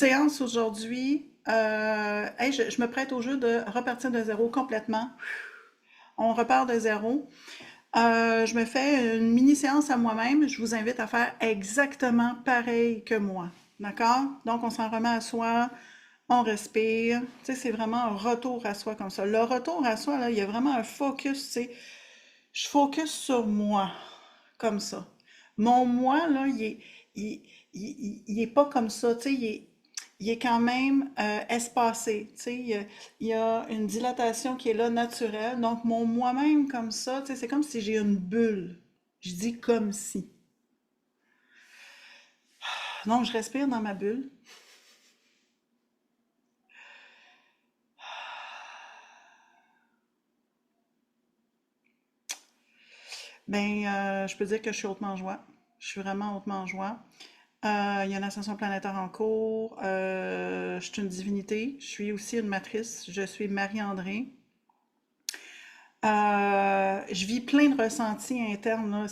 Séance aujourd'hui. Hey, je me prête au jeu de repartir de zéro complètement. On repart de zéro. Je me fais une mini-séance à moi-même. Je vous invite à faire exactement pareil que moi. D'accord? Donc, on s'en remet à soi, on respire. Tu sais, c'est vraiment un retour à soi comme ça. Le retour à soi, là, il y a vraiment un focus, tu sais. Je focus sur moi, comme ça. Mon moi, là, il, il est pas comme ça, tu sais, il est quand même espacé, tu sais, il y a une dilatation qui est là, naturelle. Donc, mon moi-même comme ça, tu sais, c'est comme si j'ai une bulle. Je dis comme si. Donc, je respire dans ma bulle. Ben, je peux dire que je suis hautement en joie. Je suis vraiment hautement en joie. Il y a une ascension planétaire en cours. Je suis une divinité. Je suis aussi une matrice. Je suis Marie-André. Je vis plein de ressentis internes, là.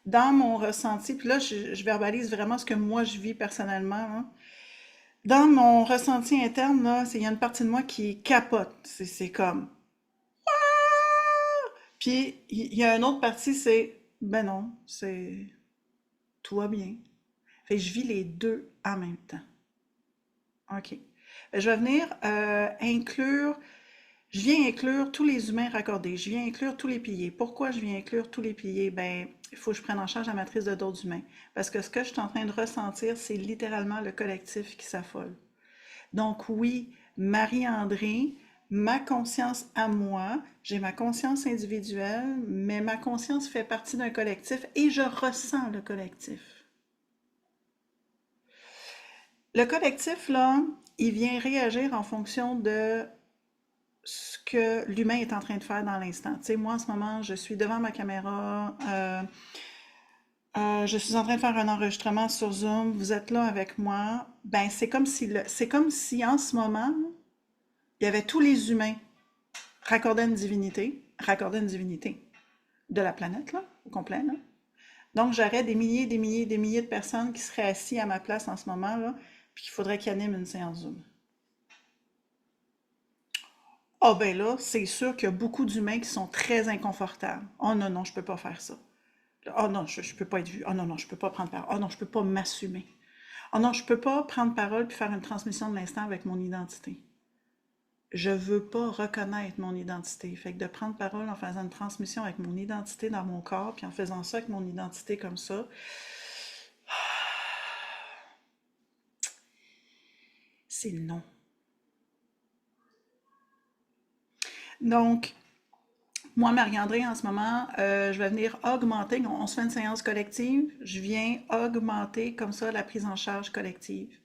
Dans mon ressenti, puis là, je verbalise vraiment ce que moi je vis personnellement, là. Dans mon ressenti interne, là, il y a une partie de moi qui capote. C'est comme. Puis il y a une autre partie, c'est. Ben non, c'est. Tout va bien. Fait que je vis les deux en même temps. OK. Je vais venir inclure. Je viens inclure tous les humains raccordés. Je viens inclure tous les piliers. Pourquoi je viens inclure tous les piliers? Ben, il faut que je prenne en charge la matrice de d'autres humains. Parce que ce que je suis en train de ressentir, c'est littéralement le collectif qui s'affole. Donc oui, Marie-André, ma conscience à moi, j'ai ma conscience individuelle, mais ma conscience fait partie d'un collectif et je ressens le collectif. Le collectif, là, il vient réagir en fonction de ce que l'humain est en train de faire dans l'instant. Tu sais, moi, en ce moment, je suis devant ma caméra, je suis en train de faire un enregistrement sur Zoom, vous êtes là avec moi. Ben, c'est comme si en ce moment, il y avait tous les humains raccordés à une divinité de la planète, là, au complet, là. Donc, j'aurais des milliers, des milliers, des milliers de personnes qui seraient assis à ma place en ce moment, là, puis qu'il faudrait qu'ils animent une séance Zoom. Ah ben là, c'est sûr qu'il y a beaucoup d'humains qui sont très inconfortables. Oh non, non, je peux pas faire ça. Oh non, je peux pas être vu. Oh non, non, je peux pas prendre parole. Oh non, je peux pas m'assumer. Oh non, je peux pas prendre parole puis faire une transmission de l'instant avec mon identité. Je veux pas reconnaître mon identité. Fait que de prendre parole en faisant une transmission avec mon identité dans mon corps, puis en faisant ça avec mon identité comme ça, c'est non. Donc, moi, Marie-André, en ce moment, je vais venir augmenter, on se fait une séance collective, je viens augmenter comme ça la prise en charge collective.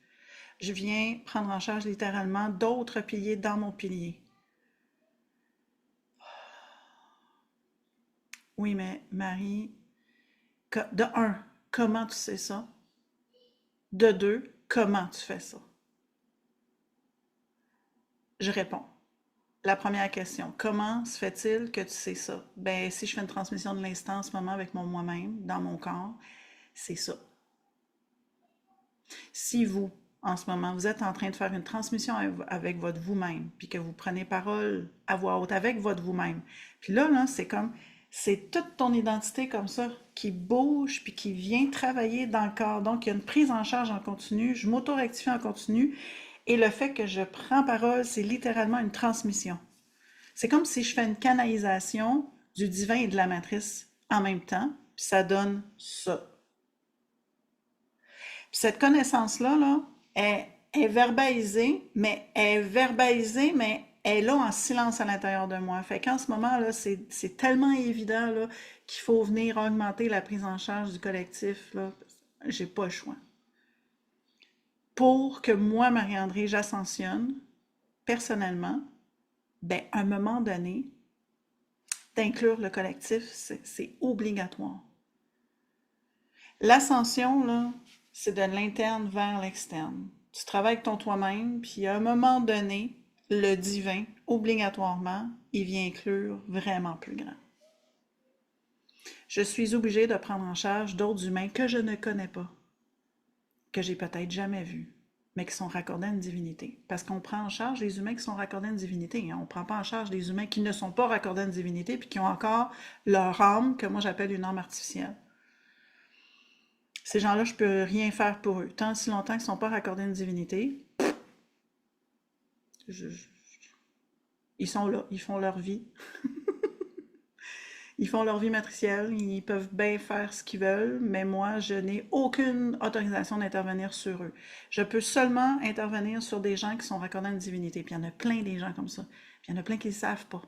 Je viens prendre en charge littéralement d'autres piliers dans mon pilier. Oui, mais Marie, de un, comment tu sais ça? De deux, comment tu fais ça? Je réponds. La première question, comment se fait-il que tu sais ça? Ben, si je fais une transmission de l'instant en ce moment avec mon moi-même, dans mon corps, c'est ça. Si vous, en ce moment, vous êtes en train de faire une transmission avec votre vous-même, puis que vous prenez parole à voix haute avec votre vous-même, puis là, c'est comme, c'est toute ton identité comme ça qui bouge, puis qui vient travailler dans le corps. Donc, il y a une prise en charge en continu, je m'auto-rectifie en continu, et le fait que je prends parole, c'est littéralement une transmission. C'est comme si je fais une canalisation du divin et de la matrice en même temps, puis ça donne ça. Puis cette connaissance-là, là, est verbalisée, mais elle est là en silence à l'intérieur de moi. Fait qu'en ce moment, là, c'est tellement évident là, qu'il faut venir augmenter la prise en charge du collectif. Là. J'ai pas le choix. Pour que moi, Marie-André, j'ascensionne personnellement, ben, à un moment donné, d'inclure le collectif, c'est obligatoire. L'ascension, là, c'est de l'interne vers l'externe. Tu travailles avec ton toi-même, puis à un moment donné, le divin, obligatoirement, il vient inclure vraiment plus grand. Je suis obligée de prendre en charge d'autres humains que je ne connais pas, que j'ai peut-être jamais vus. mais qui sont raccordés à une divinité. Parce qu'on prend en charge les humains qui sont raccordés à une divinité. On ne prend pas en charge les humains qui ne sont pas raccordés à une divinité puis qui ont encore leur âme, que moi j'appelle une âme artificielle. Ces gens-là, je ne peux rien faire pour eux. Tant si longtemps qu'ils ne sont pas raccordés à une divinité, je- je- ils sont là, ils font leur vie. Ils font leur vie matricielle, ils peuvent bien faire ce qu'ils veulent, mais moi, je n'ai aucune autorisation d'intervenir sur eux. Je peux seulement intervenir sur des gens qui sont raccordés à une divinité. Puis il y en a plein des gens comme ça. Puis il y en a plein qui ne le savent pas.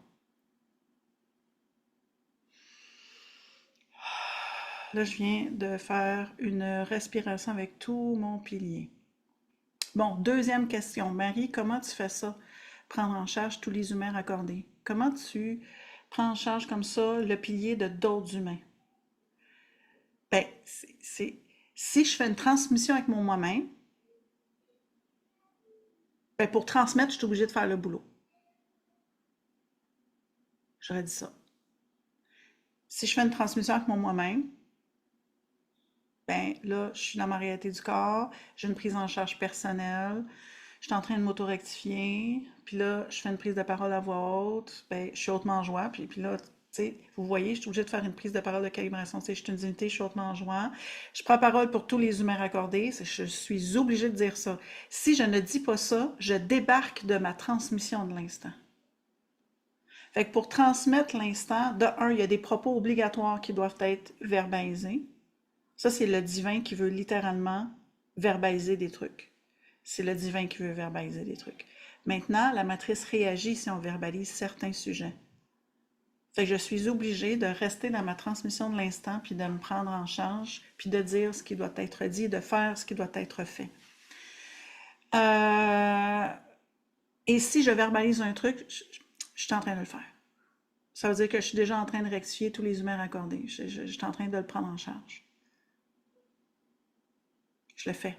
Là, je viens de faire une respiration avec tout mon pilier. Bon, deuxième question. Marie, comment tu fais ça? Prendre en charge tous les humains raccordés. Comment tu prends en charge comme ça le pilier de d'autres humains? Ben, si je fais une transmission avec mon moi-même, ben pour transmettre, je suis obligée de faire le boulot. J'aurais dit ça. Si je fais une transmission avec mon moi-même, ben là, je suis dans ma réalité du corps, j'ai une prise en charge personnelle, je suis en train de m'auto-rectifier, puis là, je fais une prise de parole à voix haute, ben, je suis hautement en joie, puis là, tu sais, vous voyez, je suis obligée de faire une prise de parole de calibration, tu sais, je suis une divinité, je suis hautement en joie, je prends parole pour tous les humains raccordés, je suis obligée de dire ça. Si je ne dis pas ça, je débarque de ma transmission de l'instant. Fait que pour transmettre l'instant, de un, il y a des propos obligatoires qui doivent être verbalisés. Ça, c'est le divin qui veut littéralement verbaliser des trucs. C'est le divin qui veut verbaliser des trucs. Maintenant, la matrice réagit si on verbalise certains sujets. Fait que je suis obligée de rester dans ma transmission de l'instant, puis de me prendre en charge, puis de dire ce qui doit être dit, de faire ce qui doit être fait. Euh, et si je verbalise un truc, je suis en train de le faire. Ça veut dire que je suis déjà en train de rectifier tous les humains raccordés. Je suis en train de le prendre en charge. Je le fais.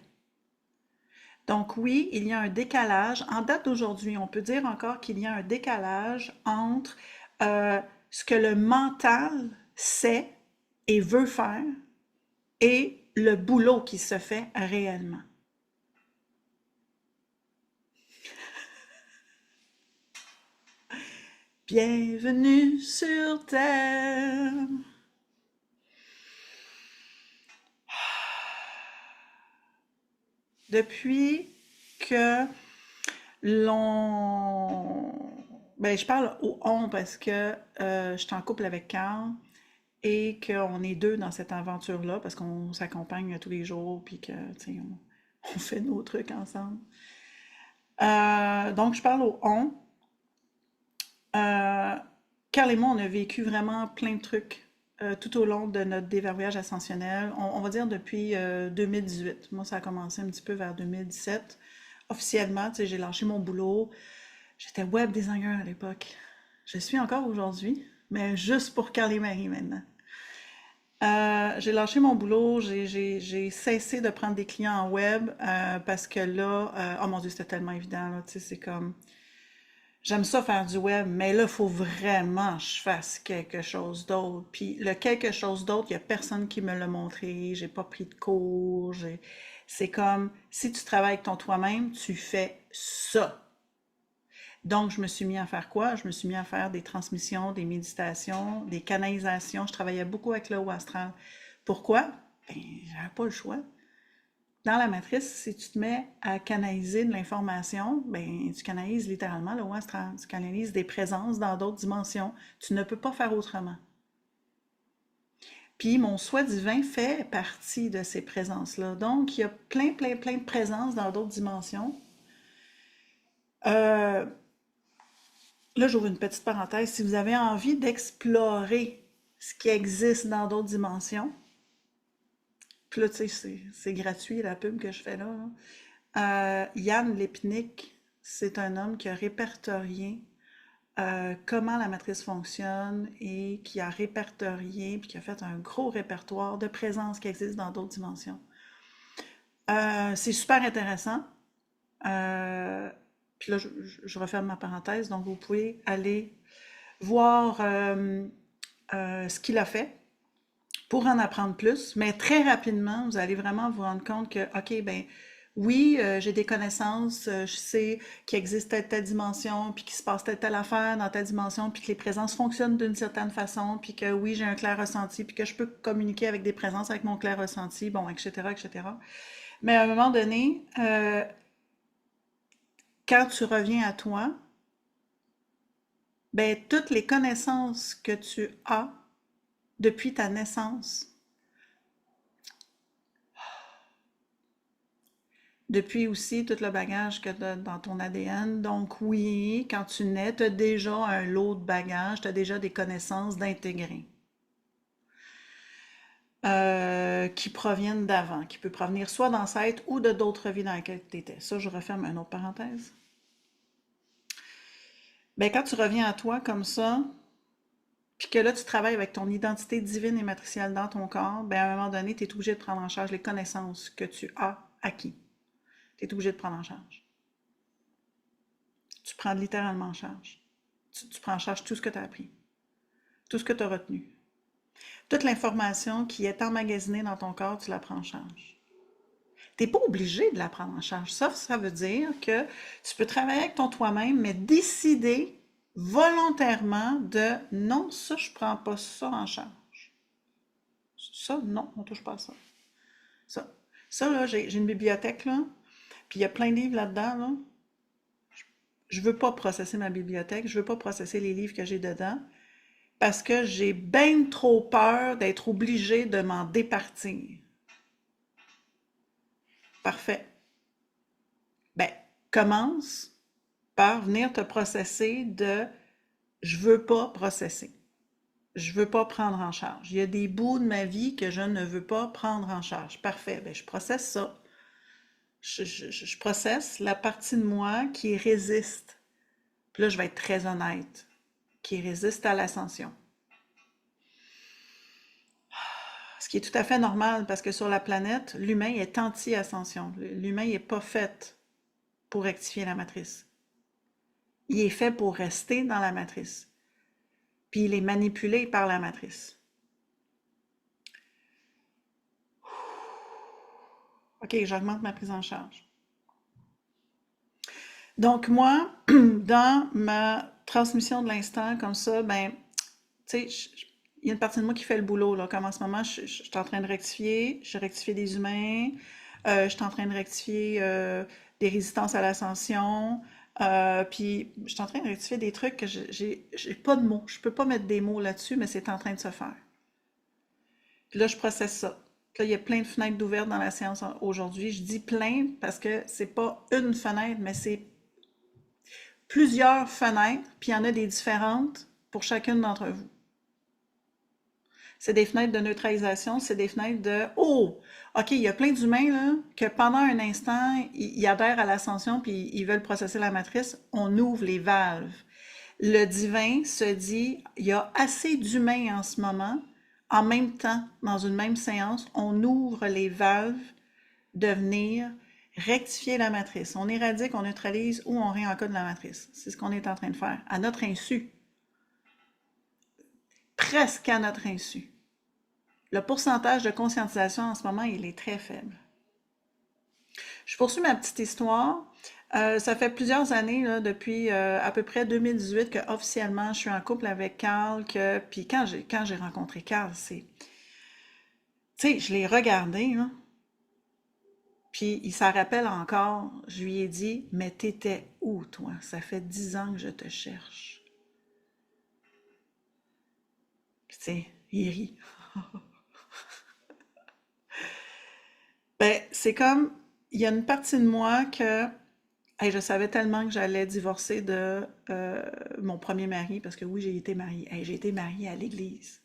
Donc oui, il y a un décalage. En date d'aujourd'hui, on peut dire encore qu'il y a un décalage entre ce que le mental sait et veut faire et le boulot qui se fait réellement. Bienvenue sur Terre. Depuis que l'on... Ben, je parle au on parce que je suis en couple avec Carl et qu'on est deux dans cette aventure-là parce qu'on s'accompagne tous les jours puis que, tu sais, on fait nos trucs ensemble. Donc, je parle au on. Euh, Carl et moi, on a vécu vraiment plein de trucs tout au long de notre déverrouillage ascensionnel. On va dire depuis 2018. Moi, ça a commencé un petit peu vers 2017. Officiellement, tu sais, j'ai lâché mon boulot. J'étais web designer à l'époque. Je suis encore aujourd'hui, mais juste pour Carl et Marie maintenant. J'ai lâché mon boulot, j'ai cessé de prendre des clients en web parce que là, oh mon Dieu, c'était tellement évident, là, tu sais, c'est comme, j'aime ça faire du web, mais là, il faut vraiment que je fasse quelque chose d'autre. Puis le quelque chose d'autre, il n'y a personne qui me l'a montré, j'ai pas pris de cours, c'est comme, si tu travailles avec ton toi-même, tu fais ça. Donc, je me suis mis à faire quoi? Je me suis mis à faire des transmissions, des méditations, des canalisations. Je travaillais beaucoup avec le haut astral. Pourquoi? Ben, j'avais pas le choix. Dans la matrice, si tu te mets à canaliser de l'information, ben, tu canalises littéralement le haut astral. Tu canalises des présences dans d'autres dimensions. Tu ne peux pas faire autrement. Puis mon soi divin fait partie de ces présences-là. Donc, il y a plein, plein, plein de présences dans d'autres dimensions. Euh, Là, j'ouvre une petite parenthèse. Si vous avez envie d'explorer ce qui existe dans d'autres dimensions, puis là, tu sais, c'est gratuit la pub que je fais là. Yann Lipnick, c'est un homme qui a répertorié comment la matrice fonctionne et qui a répertorié puis qui a fait un gros répertoire de présences qui existent dans d'autres dimensions. C'est super intéressant. Euh, Puis là, je referme ma parenthèse. Donc, vous pouvez aller voir ce qu'il a fait pour en apprendre plus. Mais très rapidement, vous allez vraiment vous rendre compte que, OK, ben, Oui, j'ai des connaissances, je sais qu'il existe telle dimension, puis qu'il se passe telle affaire dans telle dimension, puis que les présences fonctionnent d'une certaine façon, puis que oui, j'ai un clair ressenti, puis que je peux communiquer avec des présences avec mon clair ressenti, bon, etc., etc. Mais à un moment donné, quand tu reviens à toi, ben, toutes les connaissances que tu as depuis ta naissance, depuis aussi tout le bagage que tu as dans ton ADN. Donc oui, quand tu nais, tu as déjà un lot de bagages, tu as déjà des connaissances d'intégrer qui proviennent d'avant, qui peut provenir soit d'ancêtres ou de d'autres vies dans lesquelles tu étais. Ça, je referme une autre parenthèse. Ben, quand tu reviens à toi comme ça, puis que là, tu travailles avec ton identité divine et matricielle dans ton corps, ben, à un moment donné, tu es obligé de prendre en charge les connaissances que tu as acquis. Tu es obligé de prendre en charge. Tu prends littéralement en charge. Tu prends en charge tout ce que tu as appris, tout ce que tu as retenu. Toute l'information qui est emmagasinée dans ton corps, tu la prends en charge. Tu n'es pas obligé de la prendre en charge. Ça veut dire que tu peux travailler avec ton toi-même, mais décider volontairement de non, ça, je ne prends pas ça en charge. Ça, non, on ne touche pas à ça. Ça, ça là, j'ai une bibliothèque, là, puis il y a plein de livres là-dedans, là. Je ne veux pas processer ma bibliothèque, je ne veux pas processer les livres que j'ai dedans, parce que j'ai bien trop peur d'être obligée de m'en départir. Parfait. Ben, commence par venir te processer de je veux pas processer. Je veux pas prendre en charge. Il y a des bouts de ma vie que je ne veux pas prendre en charge. Parfait. Ben, je processe ça. Je processe la partie de moi qui résiste. Puis là, je vais être très honnête, qui résiste à l'ascension. Ce qui est tout à fait normal parce que sur la planète, l'humain est anti-ascension. L'humain n'est pas fait pour rectifier la matrice. Il est fait pour rester dans la matrice. Puis il est manipulé par la matrice. OK, j'augmente ma prise en charge. Donc moi, dans ma transmission de l'instant, comme ça, ben, tu sais, il y a une partie de moi qui fait le boulot, là, comme en ce moment, je suis en train de rectifier, je rectifie des humains, je suis en train de rectifier des résistances à l'ascension, puis je suis en train de rectifier des trucs que j'ai pas de mots, je peux pas mettre des mots là-dessus, mais c'est en train de se faire. Puis là, je processe ça. Puis là, il y a plein de fenêtres d'ouvertes dans la séance aujourd'hui. Je dis plein parce que c'est pas une fenêtre, mais c'est plusieurs fenêtres, puis il y en a des différentes pour chacune d'entre vous. C'est des fenêtres de neutralisation, c'est des fenêtres de oh, OK, il y a plein d'humains là que pendant un instant, ils adhèrent à l'ascension puis ils veulent processer la matrice, on ouvre les valves. Le divin se dit, il y a assez d'humains en ce moment, en même temps, dans une même séance, on ouvre les valves de venir rectifier la matrice. On éradique, on neutralise ou on réencode la matrice. C'est ce qu'on est en train de faire, à notre insu. Presque à notre insu. Le pourcentage de conscientisation en ce moment, il est très faible. Je poursuis ma petite histoire. Ça fait plusieurs années, là, depuis à peu près 2018, que officiellement je suis en couple avec Carl. Puis quand j'ai rencontré Carl, c'est... Tu sais, je l'ai regardé, là, puis il s'en rappelle encore. Je lui ai dit, mais t'étais où, toi? Ça fait 10 ans que je te cherche. Puis tu sais, il rit. Ben, c'est comme, il y a une partie de moi que hey, je savais tellement que j'allais divorcer de mon premier mari, parce que oui, j'ai été mariée. Hey, j'ai été mariée à l'église.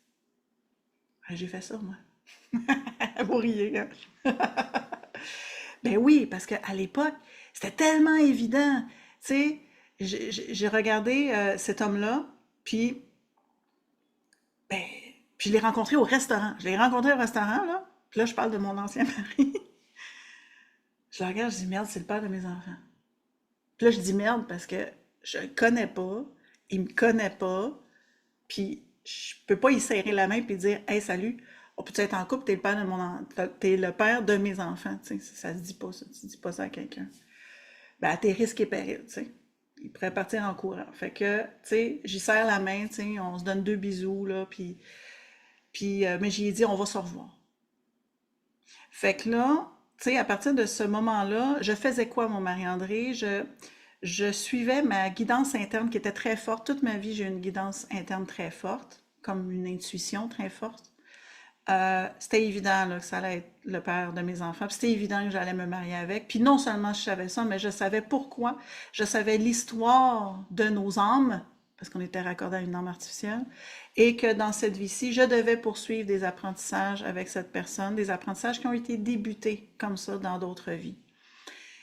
Hey, j'ai fait ça, moi. Vous riez, hein? Ben oui, parce qu'à l'époque, c'était tellement évident. Tu sais, j'ai regardé cet homme-là, puis, ben, puis je l'ai rencontré au restaurant. Je l'ai rencontré au restaurant, là. Puis là, je parle de mon ancien mari. Je le regarde, je dis, merde, c'est le père de mes enfants. Puis là, je dis merde parce que je le connais pas, il me connaît pas, puis je peux pas y serrer la main puis dire hey, salut, On peut être en couple, t'es le père de t'es le père de mes enfants, tu sais, ça se dit pas ça, tu dis pas ça à quelqu'un. Ben, à tes risques et périls, tu sais. Il pourrait partir en courant. Fait que, tu sais, j'y serre la main, tu sais, on se donne deux bisous, là, mais j'y ai dit, on va se revoir. Fait que là, tu sais, à partir de ce moment-là, je faisais quoi, mon Marie-André? Je suivais ma guidance interne qui était très forte. Toute ma vie, j'ai une guidance interne très forte, comme une intuition très forte. C'était évident là, que ça allait être le père de mes enfants. Puis c'était évident que j'allais me marier avec. Puis non seulement je savais ça, mais je savais pourquoi. Je savais l'histoire de nos âmes, parce qu'on était raccordés à une âme artificielle, et que dans cette vie-ci, je devais poursuivre des apprentissages avec cette personne, des apprentissages qui ont été débutés comme ça dans d'autres vies,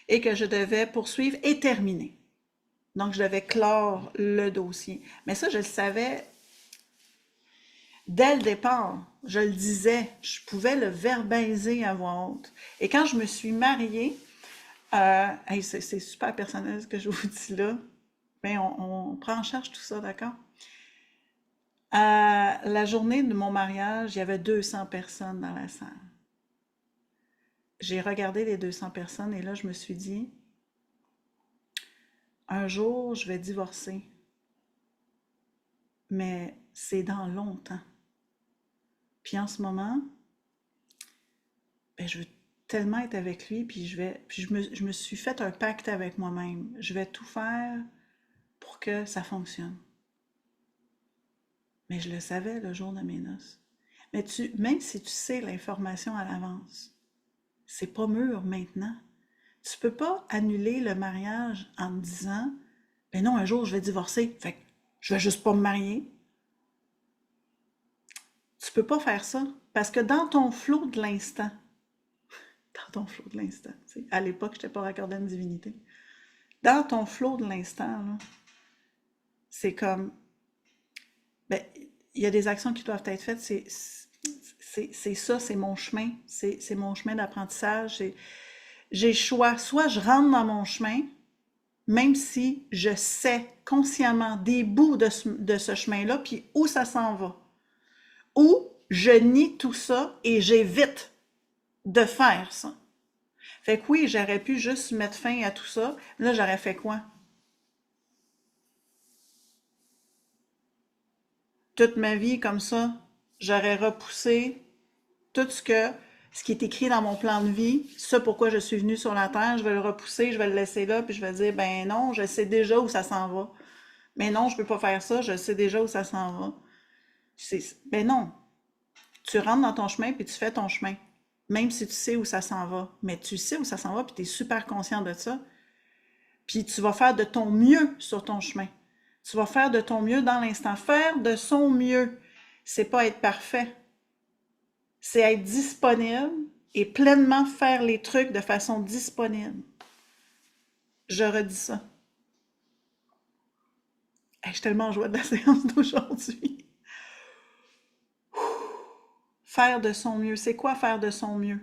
et que je devais poursuivre et terminer. Donc, je devais clore le dossier. Mais ça, je le savais dès le départ, je le disais, je pouvais le verbaliser à voix haute. Et quand je me suis mariée, hey, c'est super personnel ce que je vous dis là, mais on prend en charge tout ça, d'accord? À la journée de mon mariage, il y avait 200 personnes dans la salle. J'ai regardé les 200 personnes et là, je me suis dit, un jour, je vais divorcer, mais c'est dans longtemps. Puis en ce moment, ben, je veux tellement être avec lui, puis je me suis fait un pacte avec moi-même. Je vais tout faire pour que ça fonctionne. Mais je le savais le jour de mes noces. Mais même si tu sais l'information à l'avance, c'est pas mûr maintenant. Tu peux pas annuler le mariage en te disant, ben non, un jour je vais divorcer, fait que je vais juste pas me marier. Tu peux pas faire ça parce que dans ton flot de l'instant, tu sais, à l'époque, je n'étais pas raccordée à une divinité. Dans ton flot de l'instant, là, c'est comme, ben, il y a des actions qui doivent être faites, c'est ça, c'est mon chemin, c'est mon chemin d'apprentissage, j'ai le choix, soit je rentre dans mon chemin, même si je sais consciemment des bouts de ce chemin-là, puis où ça s'en va, ou je nie tout ça et j'évite de faire ça. Fait que oui, j'aurais pu juste mettre fin à tout ça, là j'aurais fait quoi? Toute ma vie comme ça, j'aurais repoussé tout ce qui est écrit dans mon plan de vie, ça pourquoi je suis venue sur la Terre, je vais le repousser, je vais le laisser là, puis je vais dire, ben non, je sais déjà où ça s'en va. Mais non, je peux pas faire ça, je sais déjà où ça s'en va. Ben non, tu rentres dans ton chemin, puis tu fais ton chemin. Même si tu sais où ça s'en va. Mais tu sais où ça s'en va, puis tu es super conscient de ça. Puis tu vas faire de ton mieux sur ton chemin. Tu vas faire de ton mieux dans l'instant. Faire de son mieux, c'est pas être parfait. C'est être disponible et pleinement faire les trucs de façon disponible. Je redis ça. Hey, je suis tellement en joie de la séance d'aujourd'hui. Faire de son mieux. C'est quoi faire de son mieux?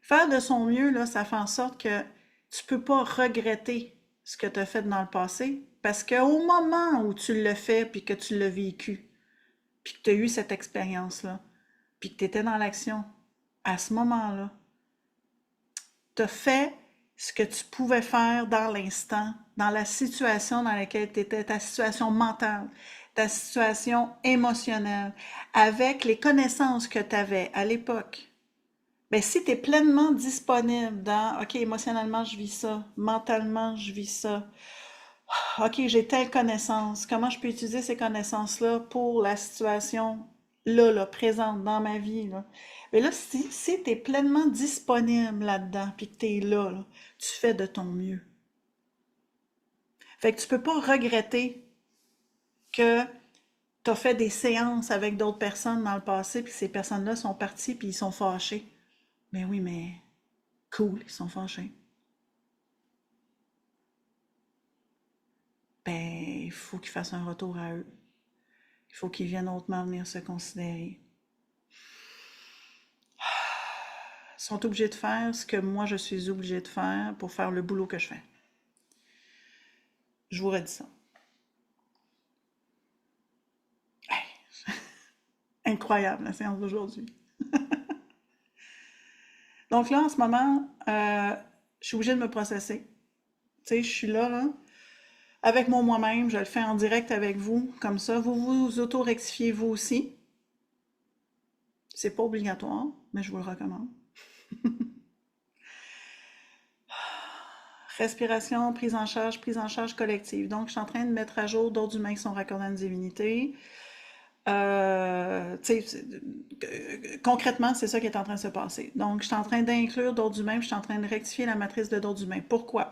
Faire de son mieux, là, ça fait en sorte que tu peux pas regretter ce que tu as fait dans le passé parce qu'au moment où tu l'as fait puis que tu l'as vécu, puis que tu as eu cette expérience-là, puis que tu étais dans l'action, à ce moment-là, tu as fait ce que tu pouvais faire dans l'instant, dans la situation dans laquelle tu étais, ta situation mentale, ta situation émotionnelle, avec les connaissances que tu avais à l'époque. Ben, si tu es pleinement disponible dans, OK, émotionnellement, je vis ça, mentalement, je vis ça, OK, j'ai telle connaissance, comment je peux utiliser ces connaissances-là pour la situation là, présente dans ma vie, là. Mais là, si tu es pleinement disponible là-dedans, puis que tu es là, tu fais de ton mieux. Fait que tu peux pas regretter que tu as fait des séances avec d'autres personnes dans le passé, puis ces personnes-là sont parties, puis ils sont fâchés. Ben oui, mais cool, ils sont fâchés. Ben, il faut qu'ils fassent un retour à eux. Il faut qu'ils viennent hautement venir se considérer. Ils sont obligés de faire ce que moi je suis obligée de faire pour faire le boulot que je fais. Je vous redis ça. Hey, incroyable, la séance d'aujourd'hui. Donc là, en ce moment, je suis obligée de me processer. Tu sais, je suis là, avec mon moi-même, je le fais en direct avec vous, comme ça. Vous vous auto-rectifiez vous aussi. C'est pas obligatoire, mais je vous le recommande. Respiration, prise en charge collective. Donc, je suis en train de mettre à jour d'autres humains qui sont raccordés à une divinité. Concrètement, c'est ça qui est en train de se passer. Donc, je suis en train d'inclure d'autres humains, puis je suis en train de rectifier la matrice de d'autres humains. Pourquoi?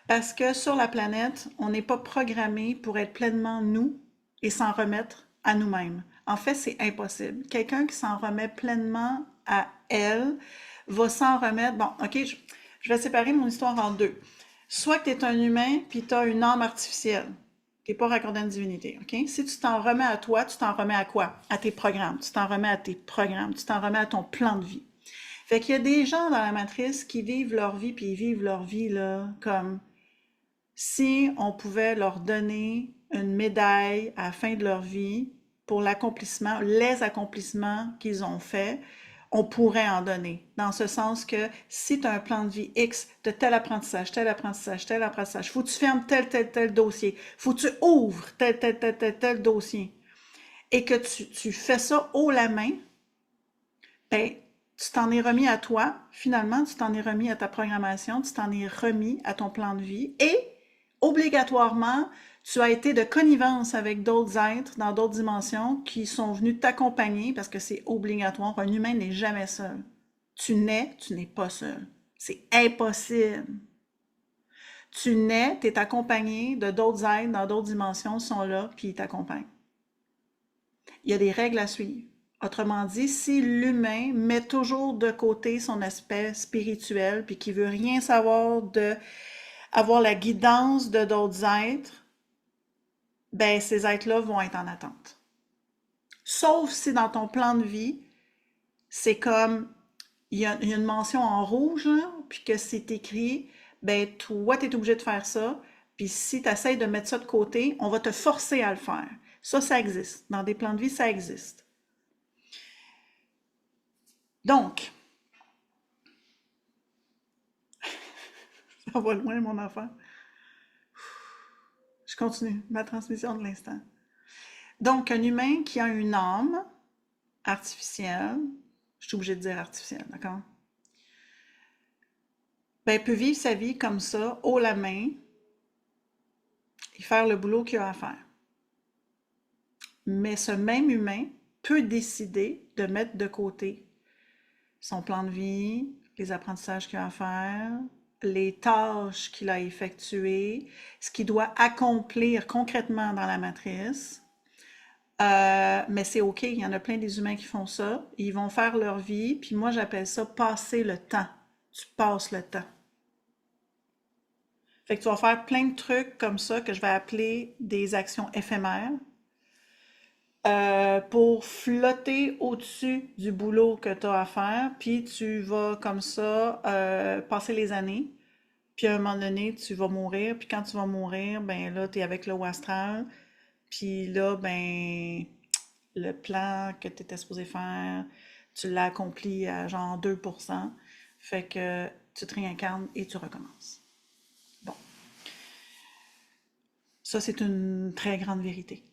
Parce que sur la planète, on n'est pas programmé pour être pleinement nous et s'en remettre à nous-mêmes. En fait, c'est impossible. Quelqu'un qui s'en remet pleinement à elle va s'en remettre. Bon, OK, je vais séparer mon histoire en deux. Soit que tu es un humain, puis tu as une âme artificielle. Tu n'es pas raccordé à une divinité, OK? Si tu t'en remets à toi, tu t'en remets à quoi? À tes programmes. Tu t'en remets à tes programmes. Tu t'en remets à ton plan de vie. Fait qu'il y a des gens dans la matrice qui vivent leur vie, puis ils vivent leur vie, là, comme si on pouvait leur donner une médaille à la fin de leur vie pour l'accomplissement, les accomplissements qu'ils ont faits, on pourrait en donner. Dans ce sens que si tu as un plan de vie X de tel apprentissage, tel apprentissage, tel apprentissage, faut que tu fermes tel dossier, faut que tu ouvres tel dossier, et que tu fais ça haut la main, ben, tu t'en es remis à toi, finalement, tu t'en es remis à ta programmation, tu t'en es remis à ton plan de vie, et obligatoirement, tu as été de connivence avec d'autres êtres dans d'autres dimensions qui sont venus t'accompagner parce que c'est obligatoire. Un humain n'est jamais seul. Tu n'es pas seul. C'est impossible. Tu nais, tu es accompagné de d'autres êtres dans d'autres dimensions, sont là, puis ils t'accompagnent. Il y a des règles à suivre. Autrement dit, si l'humain met toujours de côté son aspect spirituel, puis qu'il veut rien savoir de avoir la guidance de d'autres êtres, ben ces êtres-là vont être en attente. Sauf si dans ton plan de vie, c'est comme, il y a une mention en rouge, là, puis que c'est écrit, ben toi, tu es obligé de faire ça, puis si tu essaies de mettre ça de côté, on va te forcer à le faire. Ça existe. Dans des plans de vie, ça existe. Donc, ça va loin, mon enfant. Je continue ma transmission de l'instant. Donc, un humain qui a une âme artificielle, je suis obligée de dire artificielle, d'accord? Ben, peut vivre sa vie comme ça, haut la main, et faire le boulot qu'il a à faire. Mais ce même humain peut décider de mettre de côté son plan de vie, les apprentissages qu'il a à faire, les tâches qu'il a effectuées, ce qu'il doit accomplir concrètement dans la matrice. Mais c'est OK, il y en a plein des humains qui font ça. Ils vont faire leur vie, puis moi j'appelle ça passer le temps. Tu passes le temps. Fait que tu vas faire plein de trucs comme ça que je vais appeler des actions éphémères pour flotter au-dessus du boulot que tu as à faire, puis tu vas comme ça passer les années, puis à un moment donné, tu vas mourir, puis quand tu vas mourir, ben là, tu es avec le haut astral, puis là, ben, le plan que tu étais supposé faire, tu l'as accompli à genre 2%, fait que tu te réincarnes et tu recommences. Bon, ça c'est une très grande vérité.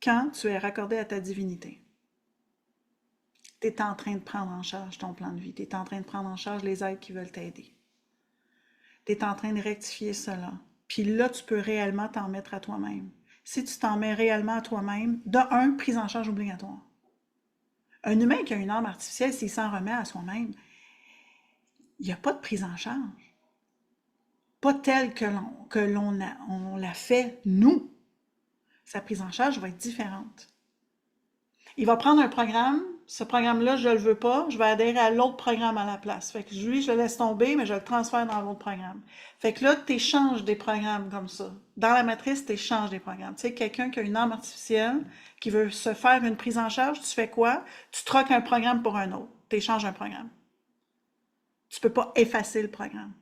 Quand tu es raccordé à ta divinité, tu es en train de prendre en charge ton plan de vie, tu es en train de prendre en charge les êtres qui veulent t'aider. Tu es en train de rectifier cela. Puis là, tu peux réellement t'en mettre à toi-même. Si tu t'en mets réellement à toi-même, de un, prise en charge obligatoire. Un humain qui a une âme artificielle, s'il s'en remet à soi-même, il n'y a pas de prise en charge. Pas telle que l'on l'a fait, nous. Sa prise en charge va être différente. Il va prendre un programme, ce programme-là, je ne le veux pas, je vais adhérer à l'autre programme à la place. Fait que lui, je le laisse tomber, mais je le transfère dans l'autre programme. Fait que là, tu échanges des programmes comme ça. Dans la matrice, tu échanges des programmes. Tu sais, quelqu'un qui a une âme artificielle, qui veut se faire une prise en charge, tu fais quoi? Tu troques un programme pour un autre. Tu échanges un programme. Tu ne peux pas effacer le programme.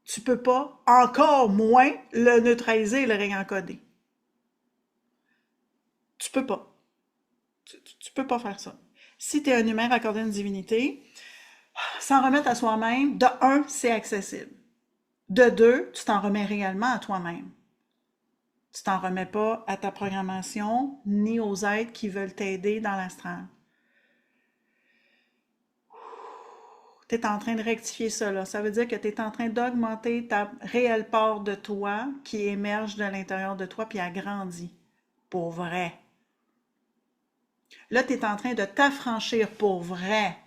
Tu peux pas, encore moins, le neutraliser et le réencoder. Tu peux pas. Tu peux pas faire ça. Si tu es un humain raccordé à une divinité, s'en remettre à soi-même, de un, c'est accessible. De deux, tu t'en remets réellement à toi-même. Tu t'en remets pas à ta programmation, ni aux êtres qui veulent t'aider dans l'astral. Tu es en train de rectifier ça, là. Ça veut dire que tu es en train d'augmenter ta réelle part de toi qui émerge de l'intérieur de toi puis agrandit. Pour vrai. Là, tu es en train de t'affranchir pour vrai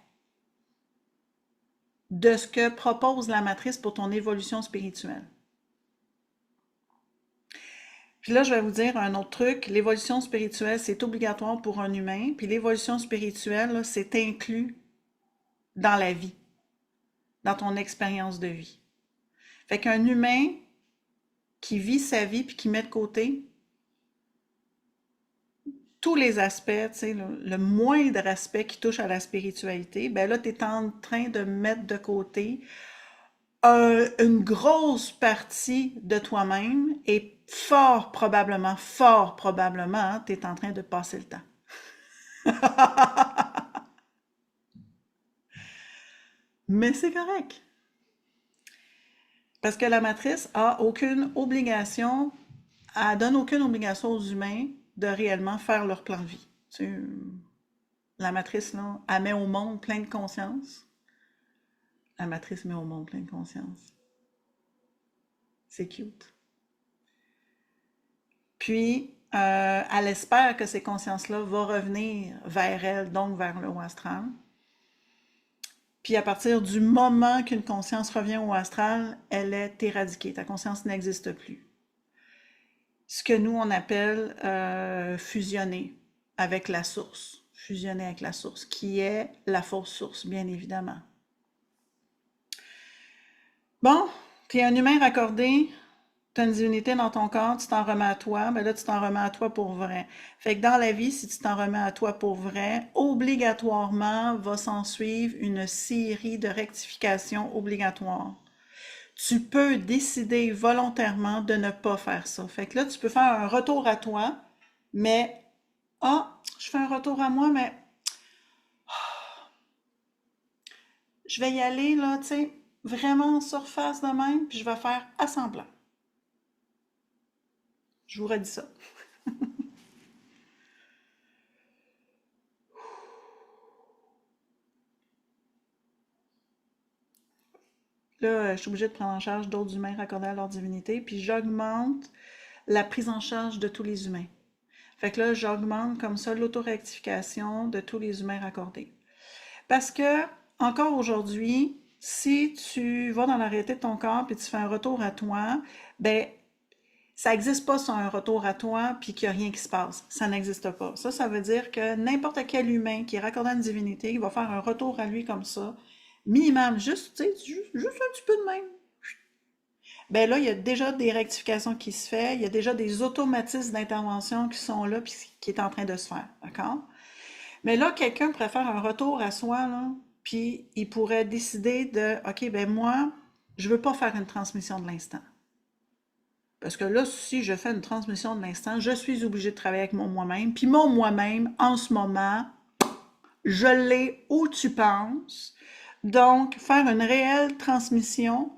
de ce que propose la matrice pour ton évolution spirituelle. Puis là, je vais vous dire un autre truc. L'évolution spirituelle, c'est obligatoire pour un humain. Puis l'évolution spirituelle, c'est inclus dans la vie, dans ton expérience de vie. Fait qu'un humain qui vit sa vie puis qui met de côté tous les aspects, tu sais, le moindre aspect qui touche à la spiritualité, ben là, tu es en train de mettre de côté une grosse partie de toi-même et fort probablement, tu es en train de passer le temps. Mais c'est correct. Parce que la matrice a aucune obligation, elle donne aucune obligation aux humains de réellement faire leur plan de vie. Tu sais, la matrice, là, elle met au monde plein de conscience. La matrice met au monde plein de conscience. C'est cute. Puis, elle espère que ces consciences-là vont revenir vers elle, donc vers le haut astral. Puis à partir du moment qu'une conscience revient au astral, elle est éradiquée. Ta conscience n'existe plus. Ce que nous, on appelle fusionner avec la source. Fusionner avec la source, qui est la fausse source, bien évidemment. Bon, tu es un humain raccordé, tu as une divinité dans ton corps, tu t'en remets à toi, ben là, tu t'en remets à toi pour vrai. Fait que dans la vie, si tu t'en remets à toi pour vrai, obligatoirement va s'en suivre une série de rectifications obligatoires. Tu peux décider volontairement de ne pas faire ça. Fait que là, tu peux faire un retour à toi, mais, je fais un retour à moi, mais je vais y aller, là, tu sais, vraiment en surface de même, puis je vais faire assemblant. Je vous redis ça. Là, je suis obligée de prendre en charge d'autres humains raccordés à leur divinité, puis j'augmente la prise en charge de tous les humains. Fait que là, j'augmente comme ça l'autorectification de tous les humains raccordés. Parce que, encore aujourd'hui, si tu vas dans la réalité de ton corps puis tu fais un retour à toi, ben, ça n'existe pas sur un retour à toi puis qu'il n'y a rien qui se passe. Ça n'existe pas. Ça veut dire que n'importe quel humain qui est raccordé à une divinité, il va faire un retour à lui comme ça, minimum, juste, tu sais, juste un petit peu de même. Ben là, il y a déjà des rectifications qui se font, il y a déjà des automatismes d'intervention qui sont là puis qui est en train de se faire, d'accord? Mais là, quelqu'un pourrait faire un retour à soi, là, puis il pourrait décider de, OK, ben moi, je veux pas faire une transmission de l'instant. Parce que là, si je fais une transmission de l'instant, je suis obligée de travailler avec mon moi-même. Puis mon moi-même, en ce moment, je l'ai où tu penses. Donc, faire une réelle transmission,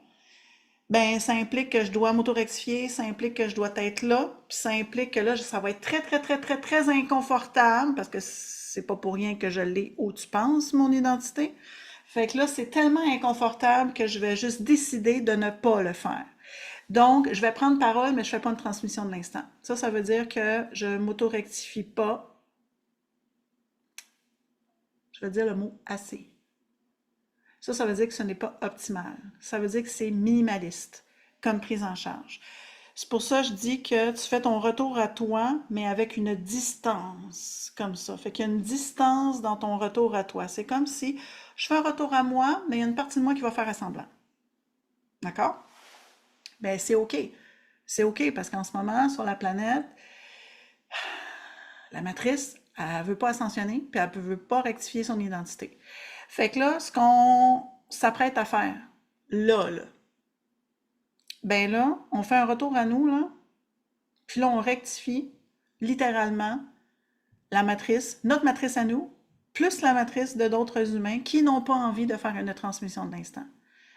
ben, ça implique que je dois m'auto-rectifier, ça implique que je dois être là, puis ça implique que là, ça va être très, très, très, très, très inconfortable, parce que c'est pas pour rien que je l'ai où tu penses, mon identité. Fait que là, c'est tellement inconfortable que je vais juste décider de ne pas le faire. Donc, je vais prendre parole, mais je fais pas une transmission de l'instant. Ça veut dire que je m'auto-rectifie pas. Je vais dire le mot assez. Ça veut dire que ce n'est pas optimal. Ça veut dire que c'est minimaliste comme prise en charge. C'est pour ça que je dis que tu fais ton retour à toi, mais avec une distance, comme ça. Fait qu'il y a une distance dans ton retour à toi. C'est comme si je fais un retour à moi, mais il y a une partie de moi qui va faire assemblant. D'accord? Ben, c'est OK. C'est OK parce qu'en ce moment, sur la planète, la matrice, elle ne veut pas ascensionner, puis elle ne veut pas rectifier son identité. Fait que là, ce qu'on s'apprête à faire, là, Ben là, on fait un retour à nous, là, puis là, on rectifie littéralement la matrice, notre matrice à nous, plus la matrice de d'autres humains qui n'ont pas envie de faire une transmission de l'instant,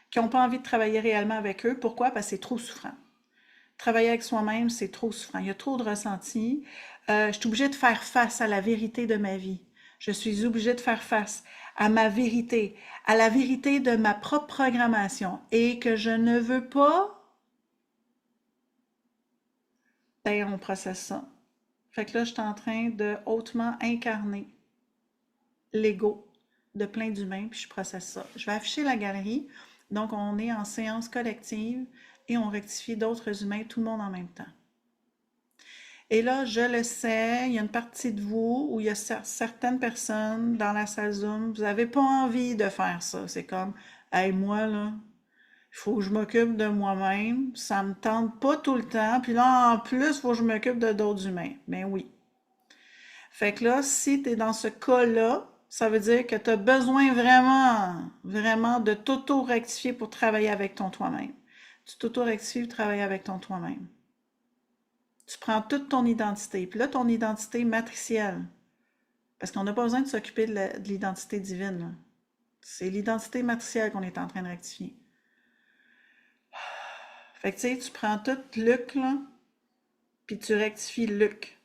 qui n'ont pas envie de travailler réellement avec eux. Pourquoi? Parce que c'est trop souffrant. Travailler avec soi-même, c'est trop souffrant. Il y a trop de ressentis. Je suis obligée de faire face à la vérité de ma vie. Je suis obligée de faire face à ma vérité, à la vérité de ma propre programmation et que je ne veux pas, ben on processe ça. Fait que là, je suis en train de hautement incarner l'ego de plein d'humains, puis je processe ça. Je vais afficher la galerie. Donc, on est en séance collective et on rectifie d'autres humains, tout le monde en même temps. Et là, je le sais, il y a une partie de vous où il y a certaines personnes dans la salle Zoom, vous n'avez pas envie de faire ça. C'est comme, hey, moi, là, il faut que je m'occupe de moi-même, ça me tente pas tout le temps, puis là, en plus, il faut que je m'occupe de d'autres humains. Ben oui. Fait que là, si tu es dans ce cas-là, ça veut dire que tu as besoin vraiment, vraiment de t'auto-rectifier pour travailler avec ton toi-même. Tu t'auto-rectifies pour travailler avec ton toi-même. Tu prends toute ton identité. Puis là, ton identité matricielle. Parce qu'on n'a pas besoin de s'occuper de l'identité divine. C'est l'identité matricielle qu'on est en train de rectifier. Fait que tu sais, tu prends tout Luc, là, puis tu rectifies Luc.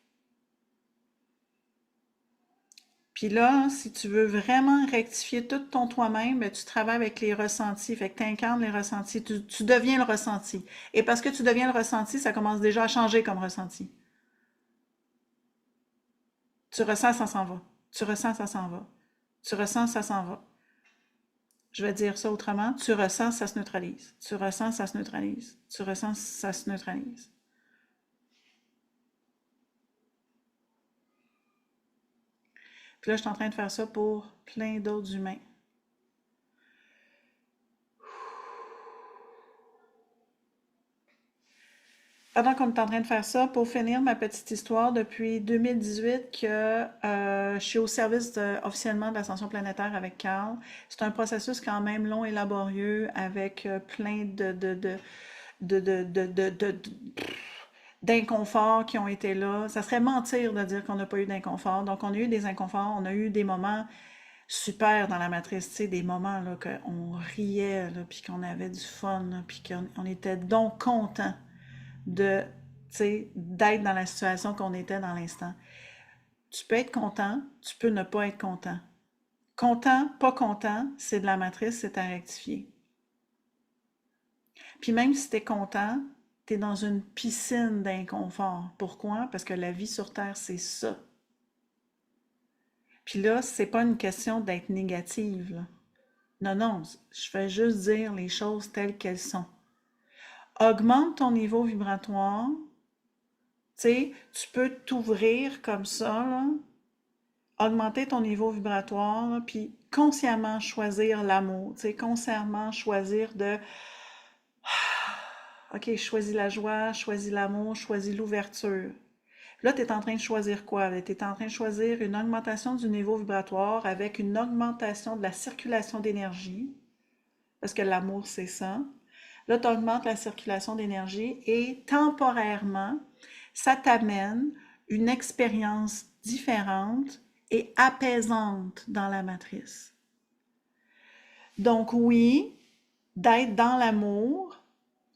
Puis là, si tu veux vraiment rectifier tout ton toi-même, ben, tu travailles avec les ressentis. Fait que tu incarnes les ressentis. Tu deviens le ressenti. Et parce que tu deviens le ressenti, ça commence déjà à changer comme ressenti. Tu ressens, ça s'en va. Tu ressens, ça s'en va. Tu ressens, ça s'en va. Je vais dire ça autrement. Tu ressens, ça se neutralise. Tu ressens, ça se neutralise. Tu ressens, ça se neutralise. Puis là, je suis en train de faire ça pour plein d'autres humains. Pendant qu'on est en train de faire ça, pour finir ma petite histoire, depuis 2018 que je suis au service officiellement de l'ascension planétaire avec Carl. C'est un processus quand même long et laborieux avec plein de d'inconforts qui ont été là. Ça serait mentir de dire qu'on n'a pas eu d'inconfort. Donc, on a eu des inconforts, on a eu des moments super dans la matrice, tu sais, des moments là, qu'on riait, là, puis qu'on avait du fun, là, puis qu'on était donc content de, d'être dans la situation qu'on était dans l'instant. Tu peux être content, tu peux ne pas être content. Content, pas content, c'est de la matrice, c'est à rectifier. Puis même si tu es content, tu es dans une piscine d'inconfort. Pourquoi? Parce que la vie sur Terre, c'est ça. Puis là, c'est pas une question d'être négative, là. Non, non, je fais juste dire les choses telles qu'elles sont. Augmente ton niveau vibratoire. Tu sais, tu peux t'ouvrir comme ça, là, augmenter ton niveau vibratoire, là, puis consciemment choisir l'amour, tu sais, consciemment choisir de OK, je choisis la joie, je choisis l'amour, je choisis l'ouverture. Là, tu es en train de choisir quoi? Tu es en train de choisir une augmentation du niveau vibratoire avec une augmentation de la circulation d'énergie, parce que l'amour, c'est ça. Là, tu augmentes la circulation d'énergie et temporairement, ça t'amène une expérience différente et apaisante dans la matrice. Donc oui, d'être dans l'amour,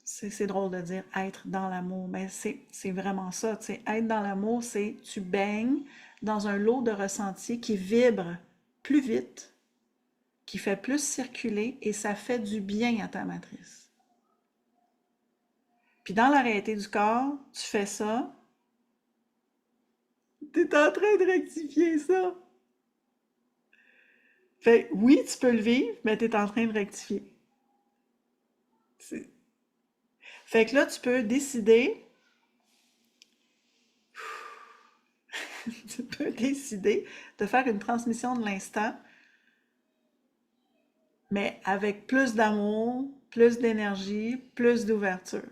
c'est drôle de dire être dans l'amour, mais c'est vraiment ça. Être dans l'amour, c'est tu baignes dans un lot de ressentis qui vibre plus vite, qui fait plus circuler et ça fait du bien à ta matrice. Puis dans la réalité du corps, tu fais ça, tu es en train de rectifier ça. Fait oui, tu peux le vivre, mais tu es en train de rectifier. Fait que là, tu peux décider, tu peux décider de faire une transmission de l'instant, mais avec plus d'amour, plus d'énergie, plus d'ouverture.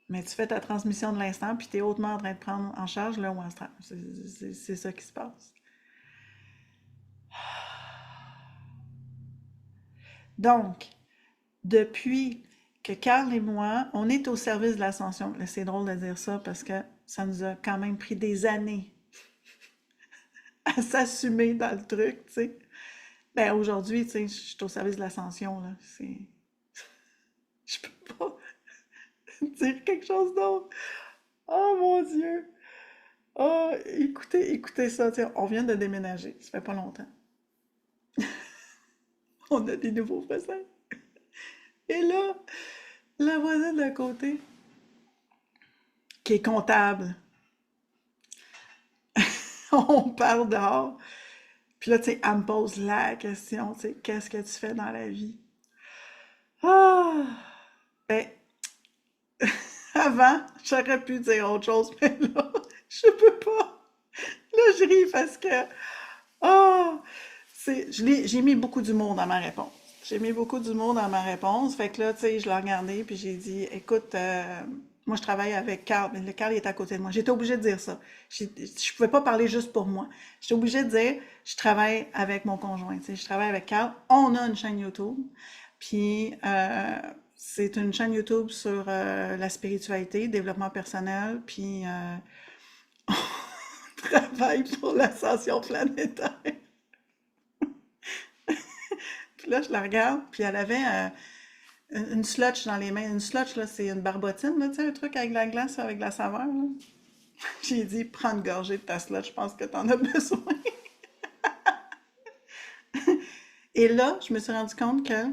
Mais tu fais ta transmission de l'instant, puis tu es hautement en train de prendre en charge le ou astral. C'est ça qui se passe. Donc, depuis que Carl et moi, on est au service de l'ascension. Là, c'est drôle de dire ça parce que ça nous a quand même pris des années à s'assumer dans le truc, tu sais. Ben aujourd'hui, tu sais, je suis au service de l'ascension, là. Je peux pas dire quelque chose d'autre. Oh mon Dieu! Oh, écoutez ça, tu sais, on vient de déménager, ça fait pas longtemps. On a des nouveaux voisins. Et là, la voisine d'à côté, qui est comptable, on parle dehors. Puis là, tu sais, elle me pose la question, tu sais, qu'est-ce que tu fais dans la vie? Ah! Ben, avant, j'aurais pu dire autre chose, mais là, je peux pas. Là, je ris parce que, ah! J'ai mis beaucoup d'humour dans ma réponse. J'ai mis beaucoup d'humour dans ma réponse. Fait que là, tu sais, je l'ai regardé, puis j'ai dit, écoute, moi, je travaille avec Carl, mais le Carl, il est à côté de moi. J'étais obligée de dire ça. Je pouvais pas parler juste pour moi. J'étais obligée de dire, je travaille avec mon conjoint, tu sais, je travaille avec Carl. On a une chaîne YouTube, puis c'est une chaîne YouTube sur la spiritualité, développement personnel, puis on travaille pour l'ascension planétaire. Puis là, je la regarde, puis elle avait une slotch dans les mains. Une slotch, là, c'est une barbotine, là, tu sais, un truc avec de la glace, avec de la saveur, là. J'ai dit, prends une gorgée de ta slotch, je pense que t'en as besoin. Et là, je me suis rendu compte que,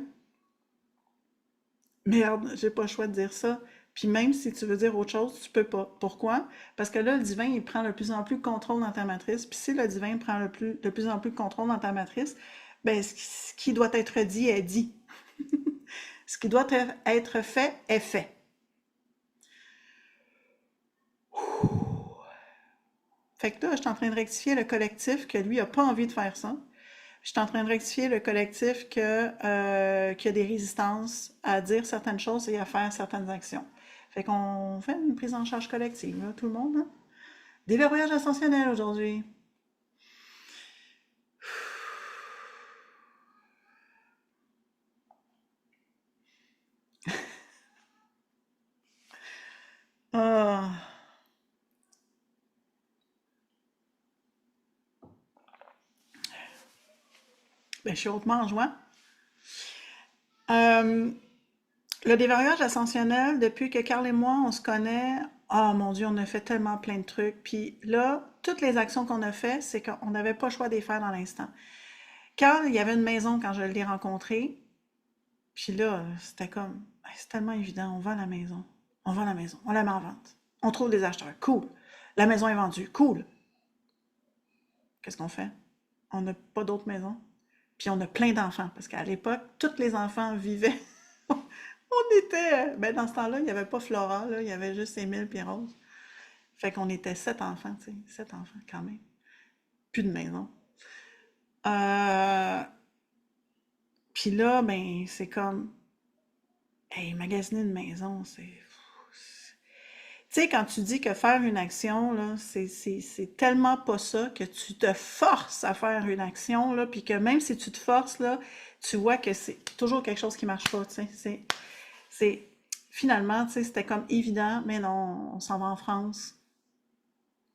merde, j'ai pas le choix de dire ça. Puis même si tu veux dire autre chose, tu peux pas. Pourquoi? Parce que là, le divin, il prend de plus en plus de contrôle dans ta matrice. Puis si le divin prend de plus en plus de contrôle dans ta matrice, ben, ce qui doit être dit est dit. Ce qui doit être fait est fait. Fait que là, je suis en train de rectifier le collectif que lui a pas envie de faire ça. Je suis en train de rectifier le collectif qui a des résistances à dire certaines choses et à faire certaines actions. Fait qu'on fait une prise en charge collective, là, tout le monde, hein? Des verrouillages ascensionnels aujourd'hui. Ah, ben, je suis hautement en joie. Euh, le déverrouillage ascensionnel, depuis que Carl et moi, on se connaît, oh mon Dieu, on a fait tellement plein de trucs. Puis là, toutes les actions qu'on a faites, c'est qu'on n'avait pas le choix de les faire dans l'instant. Carl, il y avait une maison quand je l'ai rencontré. Puis là, c'était comme, ben, c'est tellement évident, on vend la maison. On vend la maison, on la met en vente. On trouve des acheteurs, cool. La maison est vendue, cool. Qu'est-ce qu'on fait? On n'a pas d'autres maisons. Puis on a plein d'enfants, parce qu'à l'époque, tous les enfants vivaient. On était, ben dans ce temps-là, il n'y avait pas Flora, là, il y avait juste Émile et Rose. Fait qu'on était 7 enfants, tu sais, 7 enfants quand même. Plus de maison. Euh, Puis là, ben, c'est comme, hey, magasiner une maison, c'est. Tu sais, quand tu dis que faire une action, là, c'est tellement pas ça que tu te forces à faire une action, là, puis que même si tu te forces, là, tu vois que c'est toujours quelque chose qui marche pas, tu sais. C'est, finalement, tu sais, c'était comme évident, mais non, on s'en va en France.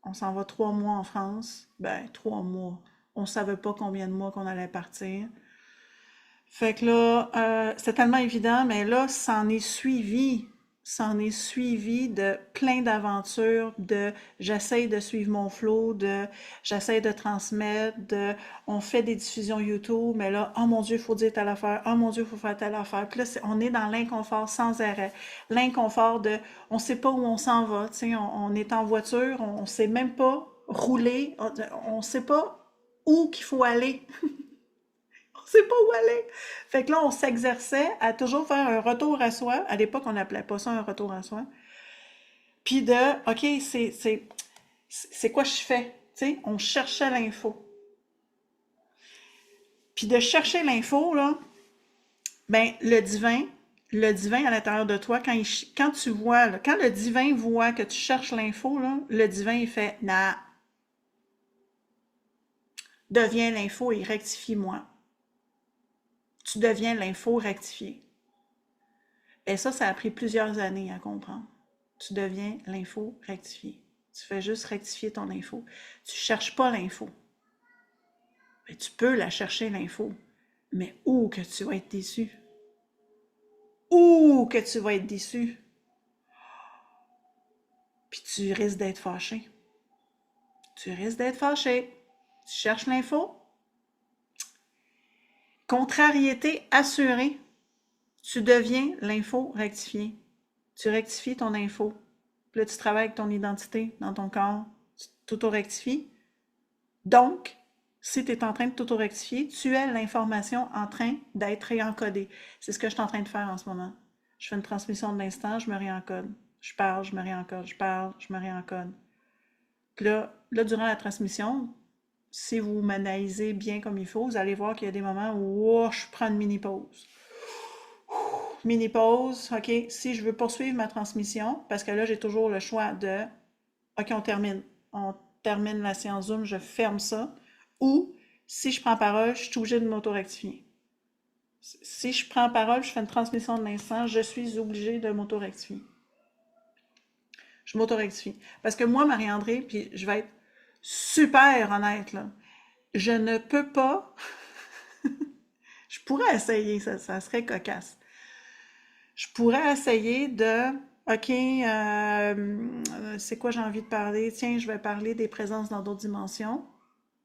On s'en va 3 mois en France. Ben, 3 mois. On savait pas combien de mois qu'on allait partir. Fait que là, c'est tellement évident, mais là, s'en est suivi de plein d'aventures, de j'essaye de suivre mon flow, de j'essaye de transmettre, de on fait des diffusions YouTube, mais là, oh mon Dieu, il faut dire telle affaire, oh mon Dieu, il faut faire telle affaire. Puis là, on est dans l'inconfort sans arrêt. L'inconfort de, on sait pas où on s'en va, tu sais, on est en voiture, on sait même pas rouler, on sait pas où qu'il faut aller. On sait pas où aller. Fait que là, on s'exerçait à toujours faire un retour à soi. À l'époque, on n'appelait pas ça un retour à soi. Puis de, OK, c'est quoi je fais? Tu sais, on cherchait l'info. Puis de chercher l'info, là, ben, le divin à l'intérieur de toi, quand tu vois, là, quand le divin voit que tu cherches l'info, là, le divin, il fait, nah, deviens l'info et rectifie-moi. Tu deviens l'info rectifiée. Et ça a pris plusieurs années à comprendre. Tu deviens l'info rectifié. Tu fais juste rectifier ton info. Tu cherches pas l'info. Mais tu peux la chercher, l'info. Mais où que tu vas être déçu? Où que tu vas être déçu? Puis tu risques d'être fâché. Tu risques d'être fâché. Tu cherches l'info. Contrariété assurée. Tu deviens l'info rectifiée. Tu rectifies ton info. Puis là, tu travailles avec ton identité dans ton corps. Tu t'auto-rectifies. Donc, si tu es en train de t'auto-rectifier, tu es l'information en train d'être réencodée. C'est ce que je suis en train de faire en ce moment. Je fais une transmission de l'instant, je me réencode. Je parle, je me réencode. Je parle, je me réencode. Puis là, durant la transmission, si vous m'analysez bien comme il faut, vous allez voir qu'il y a des moments où oh, je prends une mini-pause. Mini-pause, OK, si je veux poursuivre ma transmission, parce que là, j'ai toujours le choix de OK, on termine. On termine la séance Zoom, je ferme ça. Ou, si je prends parole, je suis obligée de m'auto-rectifier. Si je prends parole, je fais une transmission de l'instant, je suis obligée de m'auto-rectifier. Je m'auto-rectifie. Parce que moi, Marie-André, puis je vais être super honnête, là, je ne peux pas, je pourrais essayer, ça serait cocasse. Je pourrais essayer de, OK, c'est quoi j'ai envie de parler? Tiens, je vais parler des présences dans d'autres dimensions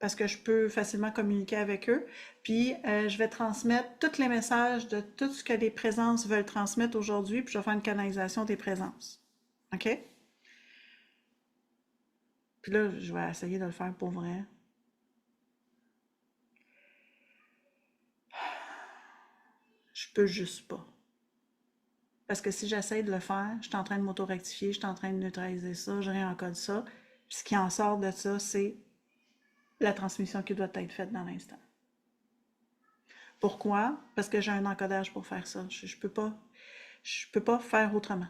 parce que je peux facilement communiquer avec eux. Puis, je vais transmettre tous les messages de tout ce que les présences veulent transmettre aujourd'hui, puis je vais faire une canalisation des présences. OK? Puis là, je vais essayer de le faire pour vrai. Je peux juste pas. Parce que si j'essaie de le faire, je suis en train de m'auto-rectifier, je suis en train de neutraliser ça, je réencode ça. Puis ce qui en sort de ça, c'est la transmission qui doit être faite dans l'instant. Pourquoi? Parce que j'ai un encodage pour faire ça. Je peux pas faire autrement.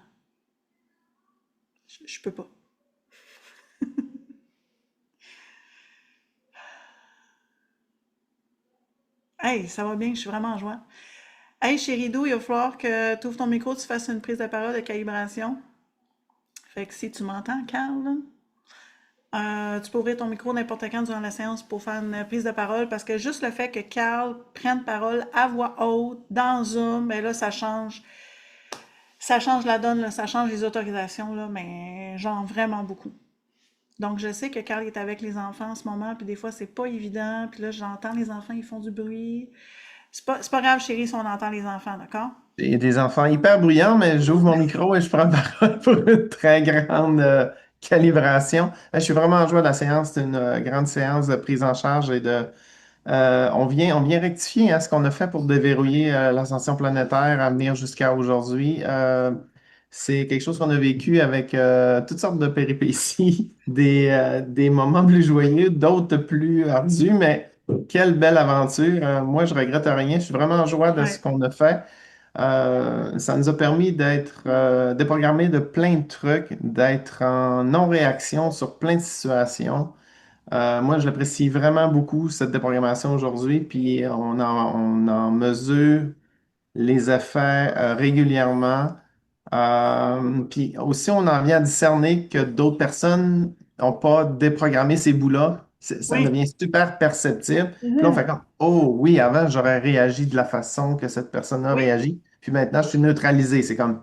Je peux pas. Hey, ça va bien, je suis vraiment en joie. Hey, chérie Dou, il va falloir que tu ouvres ton micro, tu fasses une prise de parole de calibration. Fait que si tu m'entends, Carl, tu peux ouvrir ton micro n'importe quand durant la séance pour faire une prise de parole parce que juste le fait que Carl prenne parole à voix haute dans Zoom, ben là, ça change la donne, là, ça change les autorisations, là, mais genre vraiment beaucoup. Donc, je sais que Carl est avec les enfants en ce moment, puis des fois, c'est pas évident. Puis là, j'entends les enfants, ils font du bruit. C'est pas grave, chérie, si on entend les enfants, d'accord? J'ai des enfants hyper bruyants, mais j'ouvre mon micro et je prends la parole pour une très grande calibration. Je suis vraiment en joie de la séance. C'est une grande séance de prise en charge et on vient rectifier ce qu'on a fait pour déverrouiller l'ascension planétaire à venir jusqu'à aujourd'hui. C'est quelque chose qu'on a vécu avec toutes sortes de péripéties, des moments plus joyeux, d'autres plus ardus, mais quelle belle aventure. Moi, je regrette rien. Je suis vraiment en joie de ce Ouais, qu'on a fait. Ça nous a permis d'être déprogrammés de plein de trucs, d'être en non-réaction sur plein de situations. Moi, j'apprécie vraiment beaucoup cette déprogrammation aujourd'hui, puis on en mesure les effets régulièrement. Puis aussi, on en vient à discerner que d'autres personnes n'ont pas déprogrammé ces bouts-là. Ça oui. devient super perceptible. Puis là, on fait Mhm. comme, oh oui, avant, j'aurais réagi de la façon que cette personne-là Oui, réagi. Puis maintenant, je suis neutralisé. C'est comme,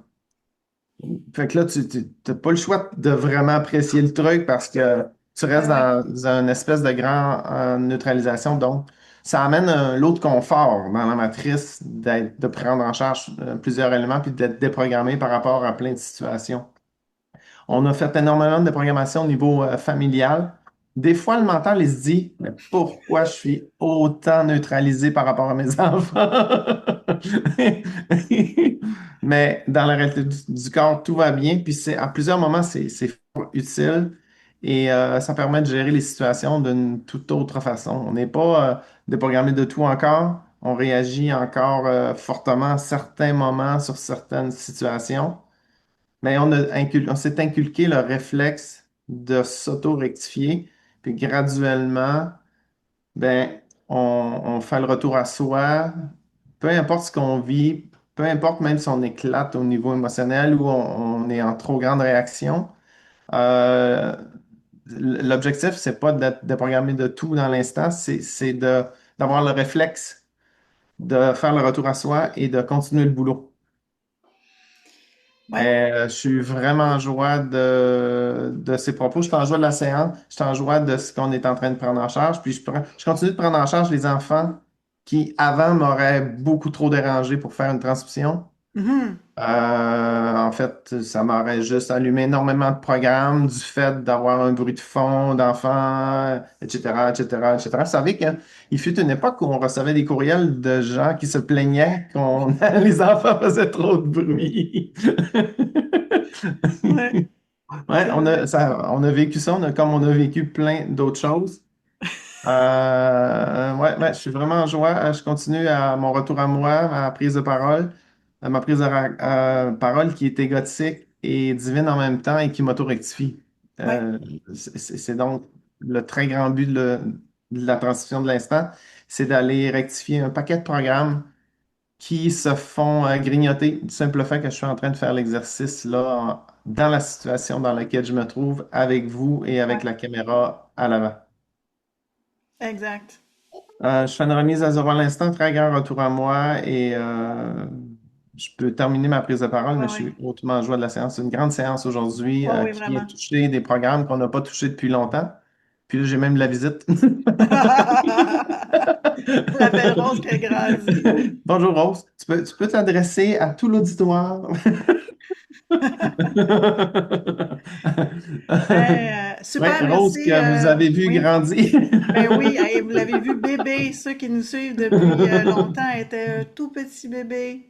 fait que là, tu n'as pas le choix de vraiment apprécier le truc parce que tu restes ben oui. dans une espèce de grand neutralisation. Donc, ça amène l'autre confort dans la matrice de prendre en charge plusieurs éléments puis d'être déprogrammé par rapport à plein de situations. On a fait énormément de déprogrammation au niveau familial. Des fois, le mental, il se dit, mais pourquoi je suis autant neutralisé par rapport à mes enfants? Mais dans la réalité du corps, tout va bien. Puis à plusieurs moments, c'est fort utile et ça permet de gérer les situations d'une toute autre façon. On n'est pas déprogrammé de tout encore. On réagit encore fortement à certains moments sur certaines situations. Mais on s'est inculqué le réflexe de s'auto-rectifier. Puis graduellement, ben, on fait le retour à soi. Peu importe ce qu'on vit, peu importe, même si on éclate au niveau émotionnel ou on est en trop grande réaction, euh, l'objectif, c'est pas d'être déprogrammé de tout dans l'instant, c'est d'avoir le réflexe de faire le retour à soi et de continuer le boulot. Ouais. Je suis vraiment en joie de ces propos. Je suis en joie de la séance. Je suis en joie de ce qu'on est en train de prendre en charge. Puis je continue de prendre en charge les enfants qui, avant, m'auraient beaucoup trop dérangé pour faire une transmission. Mhm. En fait, ça m'aurait juste allumé énormément de programmes du fait d'avoir un bruit de fond d'enfants, etc., etc., etc. Vous savez qu'il fut une époque où on recevait des courriels de gens qui se plaignaient qu'on les enfants faisaient trop de bruit. Ouais, Ouais, c'est vrai. on a vécu ça, comme on a vécu plein d'autres choses. Ouais, ouais, je suis vraiment en joie. Je continue à mon retour à moi, ma prise de parole, ma prise de parole qui est égotique et divine en même temps et qui m'auto-rectifie. Ouais, Euh, c'est donc le très grand but de la transition de l'instant, c'est d'aller rectifier un paquet de programmes qui se font grignoter du simple fait que je suis en train de faire l'exercice là, dans la situation dans laquelle je me trouve avec vous et avec ouais, la caméra à l'avant. exact. Je fais une remise à zéro à l'instant, très grand retour à moi et je peux terminer ma prise de parole, mais Ouais, je ouais. suis hautement joie de la séance. C'est une grande séance aujourd'hui Ouais, oui, qui a vraiment. touché des programmes qu'on n'a pas touchés depuis longtemps. Puis là, j'ai même de la visite. La belle rose qui a grandi. Bonjour Rose, tu peux t'adresser à tout l'auditoire. Hey, Ouais, super, Rose, merci. que vous avez vu Oui, grandir. ben oui, hey, vous l'avez vu, bébé. Ceux qui nous suivent depuis longtemps étaient un tout petit bébé.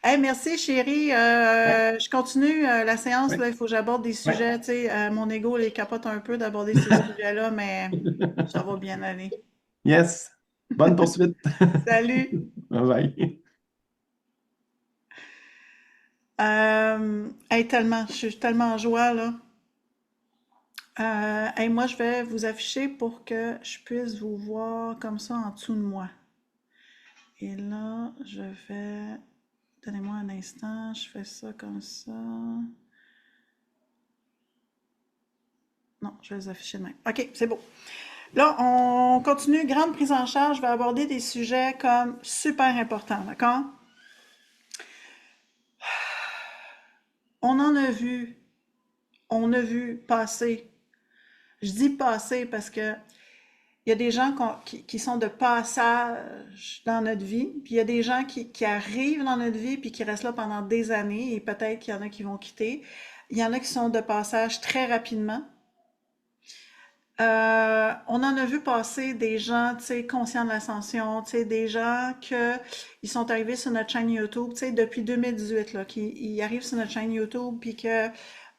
Hey, merci, chérie. Ouais, Je continue la séance. ouais, Là, il faut que j'aborde des ouais. sujets. Tu sais, mon ego les capote un peu d'aborder ces sujets-là, mais ça va bien aller. Yes. Bonne poursuite. Salut. Bye bye. Hey, tellement, je suis tellement en joie, là. Hey, moi, je vais vous afficher pour que je puisse vous voir comme ça en dessous de moi. Et là, je vais... Donnez-moi un instant, je fais ça comme ça. Non, je vais les afficher de même. OK, c'est beau. Là, on continue. Grande prise en charge. Je vais aborder des sujets comme super importants, d'accord? On en a vu, on a vu passer. Je dis passer parce que il y a des gens qui sont de passage dans notre vie, puis il y a des gens qui arrivent dans notre vie puis qui restent là pendant des années et peut-être qu'il y en a qui vont quitter. Il y en a qui sont de passage très rapidement. On en a vu passer des gens, tu sais, conscients de l'ascension, tu sais, des gens que ils sont arrivés sur notre chaîne YouTube, tu sais, depuis 2018, là, qui ils arrivent sur notre chaîne YouTube, puis que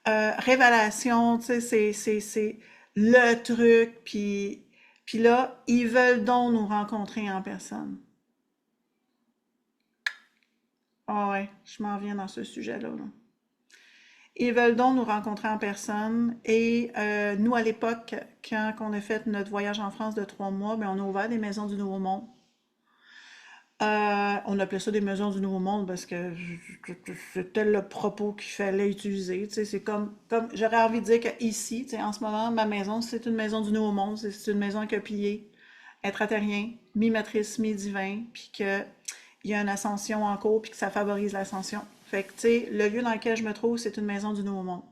Révélation, tu sais, c'est le truc, puis là, ils veulent donc nous rencontrer en personne. Ah ouais, je m'en viens dans ce sujet-là, là. Ils veulent donc nous rencontrer en personne. Et nous, à l'époque, quand on a fait notre voyage en France de 3 mois, ben, on a ouvert des maisons du Nouveau Monde. On appelait ça des maisons du Nouveau Monde parce que c'était le propos qu'il fallait utiliser. Tu sais, c'est comme j'aurais envie de dire qu'ici, tu sais, en ce moment, ma maison, c'est une maison du Nouveau Monde. C'est une maison avec un pilier, intraterrien, mi-matrice, mi-divin, puis qu'il y a une ascension en cours, puis que ça favorise l'ascension. Fait que, tu sais, le lieu dans lequel je me trouve, c'est une maison du Nouveau Monde.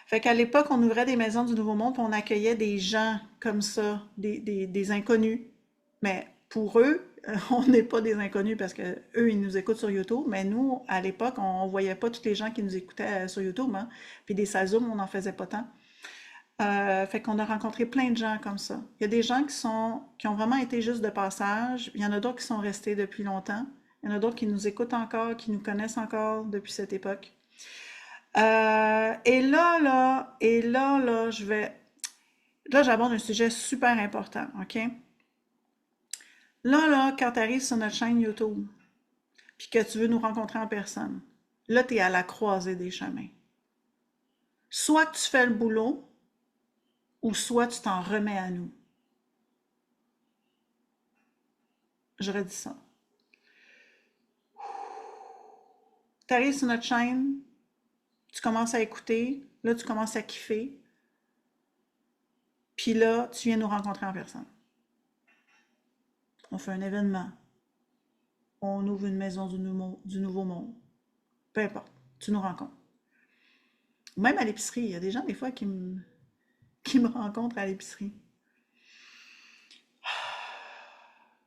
Fait qu'à l'époque, on ouvrait des maisons du Nouveau Monde, puis on accueillait des gens comme ça, des inconnus. Mais pour eux, on n'est pas des inconnus parce que eux, ils nous écoutent sur YouTube. Mais nous, à l'époque, on voyait pas tous les gens qui nous écoutaient sur YouTube, hein. Puis des salles Zoom, on n'en faisait pas tant. Fait qu'on a rencontré plein de gens comme ça. Il y a des gens qui ont vraiment été juste de passage. Il y en a d'autres qui sont restés depuis longtemps. Il y en a d'autres qui nous écoutent encore, qui nous connaissent encore depuis cette époque. Et là, là, j'aborde un sujet super important, OK? Là, quand tu arrives sur notre chaîne YouTube, puis que tu veux nous rencontrer en personne, là, tu es à la croisée des chemins. Soit que tu fais le boulot, ou soit tu t'en remets à nous. Je redis ça. Tu arrives sur notre chaîne, tu commences à écouter, là, tu commences à kiffer, puis là, tu viens nous rencontrer en personne. On fait un événement, on ouvre une maison du nouveau monde, peu importe, tu nous rencontres. Même à l'épicerie, il y a des gens, des fois, qui me rencontrent à l'épicerie.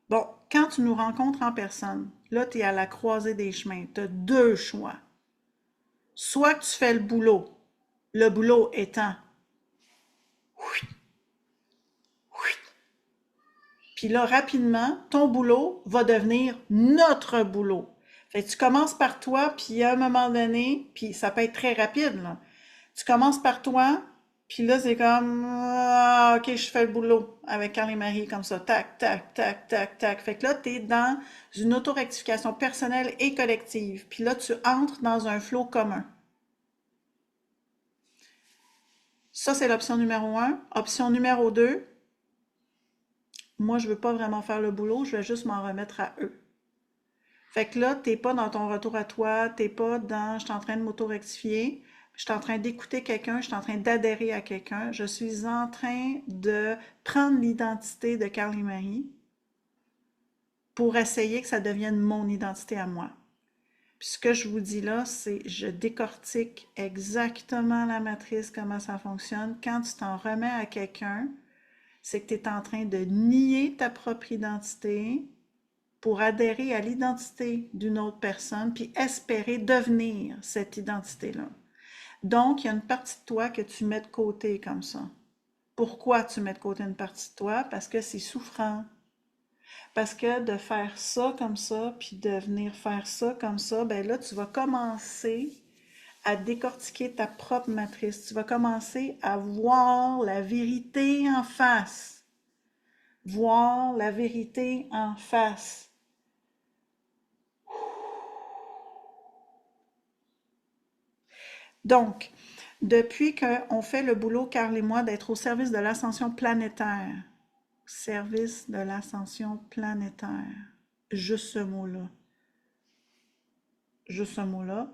Bon, quand tu nous rencontres en personne, là, tu es à la croisée des chemins. Tu as deux choix. Soit que tu fais le boulot étant, puis là, rapidement, ton boulot va devenir notre boulot. Fait que tu commences par toi, puis à un moment donné, puis ça peut être très rapide, là. Tu commences par toi, puis là, c'est comme, ah, OK, je fais le boulot avec Carl et Marie, comme ça, tac, tac, tac, tac, tac. Fait que là, tu es dans une autorectification personnelle et collective. Puis là, tu entres dans un flot commun. Ça, c'est l'option numéro un. Option numéro 2, moi, je veux pas vraiment faire le boulot, je vais juste m'en remettre à eux. Fait que là, t'es pas dans ton retour à toi, t'es pas dans je suis en train de m'auto-rectifier, je suis en train d'écouter quelqu'un, je suis en train d'adhérer à quelqu'un, je suis en train de prendre l'identité de Carl et Marie pour essayer que ça devienne mon identité à moi. Puis ce que je vous dis là, c'est je décortique exactement la matrice, comment ça fonctionne. Quand tu t'en remets à quelqu'un, c'est que tu es en train de nier ta propre identité pour adhérer à l'identité d'une autre personne, puis espérer devenir cette identité-là. Donc, il y a une partie de toi que tu mets de côté comme ça. Pourquoi tu mets de côté une partie de toi? Parce que c'est souffrant. Parce que de faire ça comme ça, puis de venir faire ça comme ça, ben là, tu vas commencer à décortiquer ta propre matrice. Tu vas commencer à voir la vérité en face. Voir la vérité en face. Donc, depuis qu'on fait le boulot, Carl et moi, d'être au service de l'ascension planétaire, service de l'ascension planétaire, juste ce mot-là, juste ce mot-là,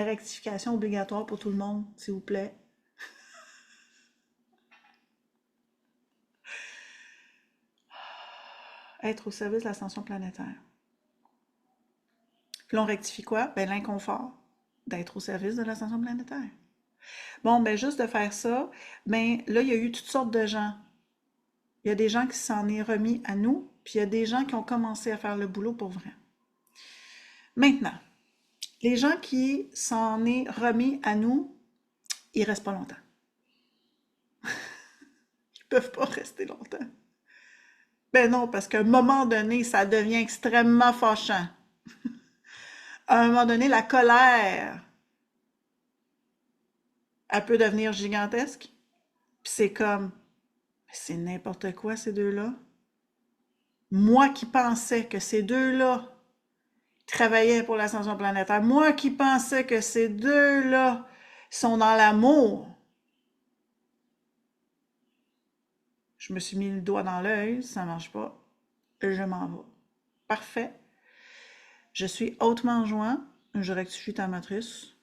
rectification obligatoire pour tout le monde, s'il vous plaît. Être au service de l'ascension planétaire. Puis là, on rectifie quoi? Ben, l'inconfort d'être au service de l'ascension planétaire. Bon, ben, juste de faire ça, ben, là, il y a eu toutes sortes de gens. Il y a des gens qui s'en est remis à nous, puis il y a des gens qui ont commencé à faire le boulot pour vrai. Maintenant, les gens qui s'en est remis à nous, ils restent pas longtemps. Ils peuvent pas rester longtemps. Ben non, parce qu'à un moment donné, ça devient extrêmement fâchant. À un moment donné, la colère, elle peut devenir gigantesque. Puis c'est comme, c'est n'importe quoi ces deux-là. Moi qui pensais que ces deux-là travaillaient pour l'ascension planétaire, moi qui pensais que ces deux-là sont dans l'amour, je me suis mis le doigt dans l'œil, ça marche pas, je m'en vais. Parfait. Je suis hautement joint, je rectifie ta matrice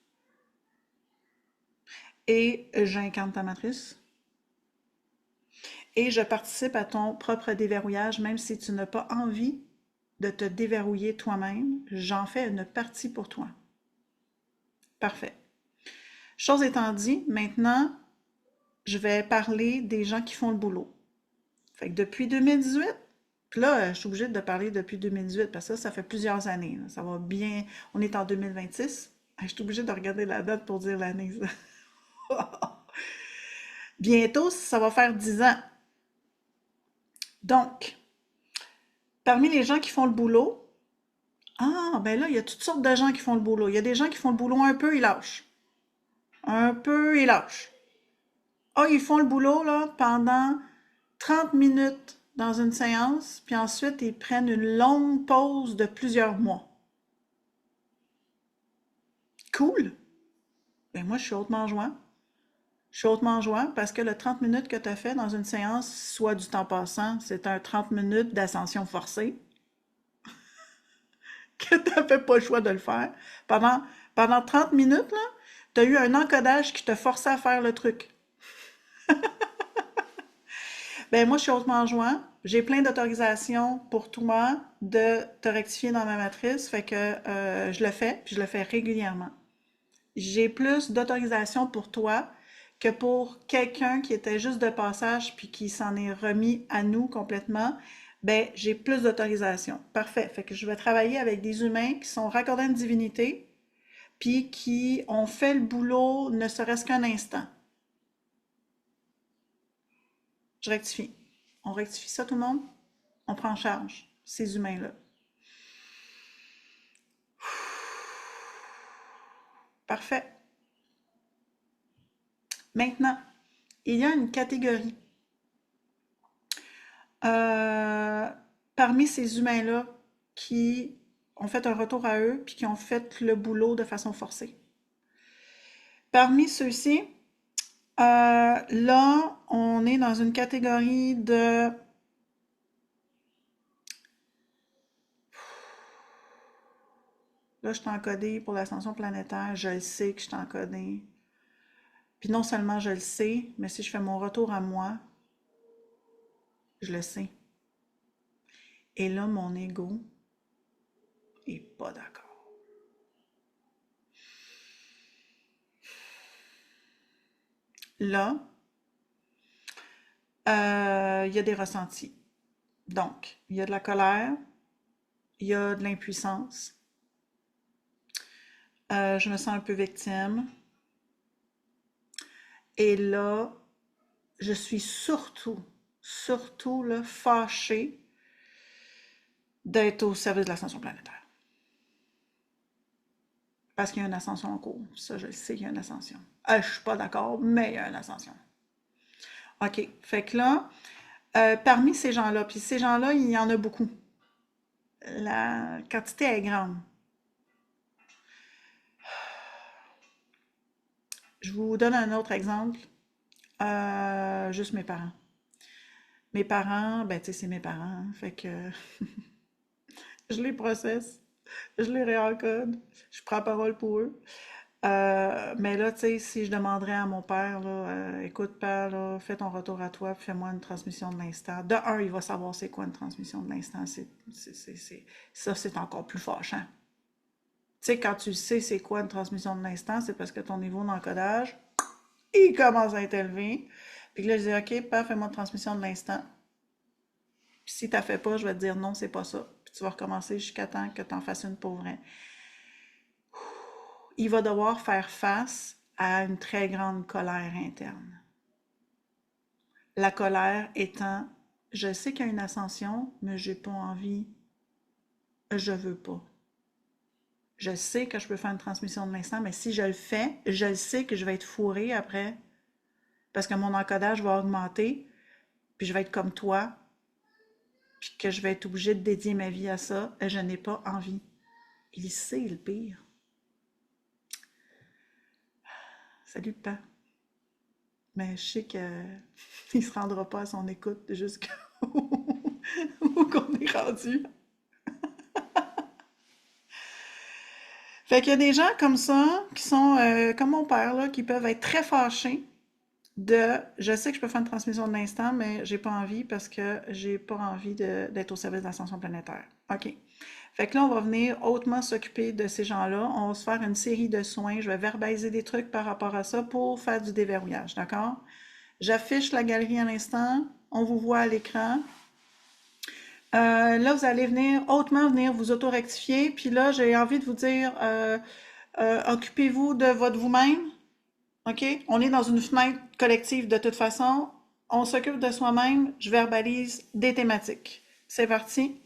et j'incarne ta matrice. Et je participe à ton propre déverrouillage, même si tu n'as pas envie de te déverrouiller toi-même, j'en fais une partie pour toi. Parfait. Chose étant dit, maintenant, je vais parler des gens qui font le boulot. Fait que depuis 2018, là, je suis obligée de parler depuis 2018 parce que ça fait plusieurs années. Ça va bien. On est en 2026. Je suis obligée de regarder la date pour dire l'année. Bientôt, ça va faire 10 ans. Donc, parmi les gens qui font le boulot, ah, ben là, il y a toutes sortes de gens qui font le boulot. Il y a des gens qui font le boulot un peu, ils lâchent. Un peu, ils lâchent. Ah, ils font le boulot, là, pendant 30 minutes dans une séance, puis ensuite, ils prennent une longue pause de plusieurs mois. Cool! Ben moi, je suis hautement joint. Je suis hautement joint parce que le 30 minutes que tu as fait dans une séance, soit du temps passant, c'est un 30 minutes d'ascension forcée, que tu n'avais pas le choix de le faire. Pendant 30 minutes, là, tu as eu un encodage qui te forçait à faire le truc. Ben moi, je suis hautement joint. J'ai plein d'autorisations pour toi de te rectifier dans ma matrice. Fait que je le fais, puis je le fais régulièrement. J'ai plus d'autorisation pour toi que pour quelqu'un qui était juste de passage puis qui s'en est remis à nous complètement. Ben, j'ai plus d'autorisation. Parfait. Fait que je vais travailler avec des humains qui sont raccordés à une divinité puis qui ont fait le boulot ne serait-ce qu'un instant. Je rectifie. On rectifie ça, tout le monde? On prend en charge ces humains-là. Parfait. Maintenant, il y a une catégorie. Euh, Parmi ces humains-là qui ont fait un retour à eux puis qui ont fait le boulot de façon forcée. Parmi ceux-ci, là, on est dans une catégorie de... Là, je suis encodée pour l'ascension planétaire. Je le sais que je suis encodée. Puis non seulement je le sais, mais si je fais mon retour à moi, je le sais. Et là, mon ego est pas d'accord. Là, il y a des ressentis. Donc, il y a de la colère, il y a de l'impuissance. Je me sens un peu victime. Et là, je suis surtout là, fâchée d'être au service de l'ascension planétaire. Parce qu'il y a une ascension en cours. Ça, je le sais qu'il y a une ascension. Je suis pas d'accord, mais il y a une ascension. OK. Fait que là, parmi ces gens-là, puis ces gens-là, il y en a beaucoup. La quantité est grande. Je vous donne un autre exemple. Juste mes parents. Mes parents, ben tu sais, c'est mes parents, hein, fait que je les processe, je les réencode, je prends parole pour eux. Mais là, tu sais, si je demanderais à mon père, là, écoute, père, là, fais ton retour à toi, puis fais-moi une transmission de l'instant. De un, il va savoir c'est quoi une transmission de l'instant. Ça, c'est encore plus fâchant. Tu sais, quand tu sais c'est quoi une transmission de l'instant, c'est parce que ton niveau d'encodage, il commence à être élevé. Puis là, je dis, OK, père, fais-moi une transmission de l'instant. Puis si tu ne fait pas, je vais te dire non, c'est pas ça. Puis tu vas recommencer jusqu'à temps que tu en fasses une pour vrai. Il va devoir faire face à une très grande colère interne. La colère étant, je sais qu'il y a une ascension, mais j'ai pas envie, je veux pas. Je sais que je peux faire une transmission de l'instant, mais si je le fais, je le sais que je vais être fourrée après, parce que mon encodage va augmenter, puis je vais être comme toi, puis que je vais être obligée de dédier ma vie à ça, et je n'ai pas envie. Il sait le pire. Salut, papa. Mais je sais qu'il ne se rendra pas à son écoute jusqu'à où qu'on est rendu. Fait qu'il y a des gens comme ça, qui sont comme mon père, là, qui peuvent être très fâchés de je sais que je peux faire une transmission de l'instant, mais j'ai pas envie parce que j'ai pas envie d'être au service de l'ascension planétaire. OK. Fait que là, on va venir hautement s'occuper de ces gens-là. On va se faire une série de soins. Je vais verbaliser des trucs par rapport à ça pour faire du déverrouillage, d'accord? J'affiche la galerie à l'instant. On vous voit à l'écran. Là, vous allez venir hautement venir vous auto-rectifier. Puis là, j'ai envie de vous dire, occupez-vous de votre vous-même. OK? On est dans une fenêtre collective de toute façon. On s'occupe de soi-même. Je verbalise des thématiques. C'est parti.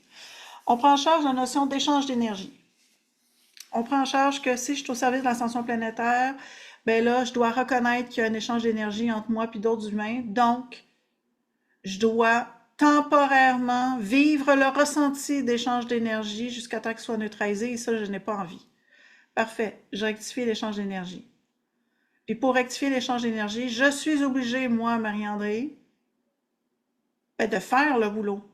On prend en charge la notion d'échange d'énergie. On prend en charge que si je suis au service de l'ascension planétaire, ben là, je dois reconnaître qu'il y a un échange d'énergie entre moi et d'autres humains. Donc, je dois temporairement vivre le ressenti d'échange d'énergie jusqu'à temps qu'il soit neutralisé et ça, je n'ai pas envie. Parfait, je rectifie l'échange d'énergie. Puis pour rectifier l'échange d'énergie, je suis obligée, moi, Marie-André, de faire le boulot.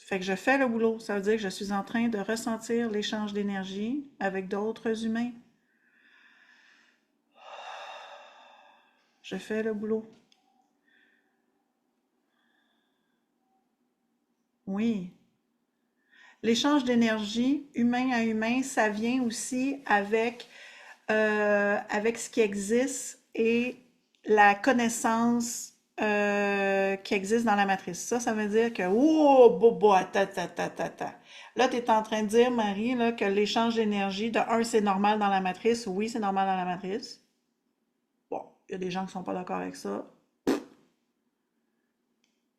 Fait que je fais le boulot. Ça veut dire que je suis en train de ressentir l'échange d'énergie avec d'autres humains. Je fais le boulot. Oui. L'échange d'énergie, humain à humain, ça vient aussi avec ce qui existe et la connaissance qui existe dans la matrice. Ça veut dire que, oh, bobo, attends. Là, tu es en train de dire, Marie, là, que l'échange d'énergie, de un, c'est normal dans la matrice. Oui, c'est normal dans la matrice. Bon, il y a des gens qui sont pas d'accord avec ça.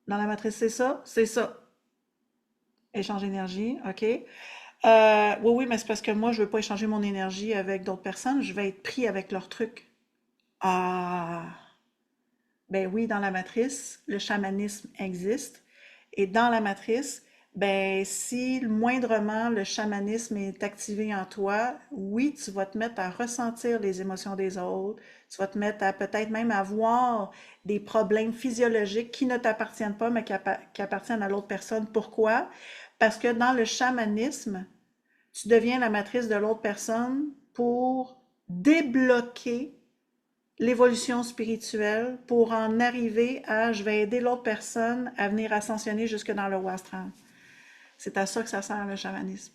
Dans la matrice, c'est ça, c'est ça. Échange d'énergie, OK. Oui, oui, mais c'est parce que moi, je veux pas échanger mon énergie avec d'autres personnes. Je vais être pris avec leurs trucs. Ah, ben oui, dans la matrice, le chamanisme existe. Et dans la matrice, ben si moindrement le chamanisme est activé en toi, oui, tu vas te mettre à ressentir les émotions des autres. Tu vas te mettre à peut-être même avoir des problèmes physiologiques qui ne t'appartiennent pas, mais qui appartiennent à l'autre personne. Pourquoi? Parce que dans le chamanisme, tu deviens la matrice de l'autre personne pour débloquer l'évolution spirituelle pour en arriver à je vais aider l'autre personne à venir ascensionner jusque dans le haut astral. C'est à ça que ça sert le chamanisme.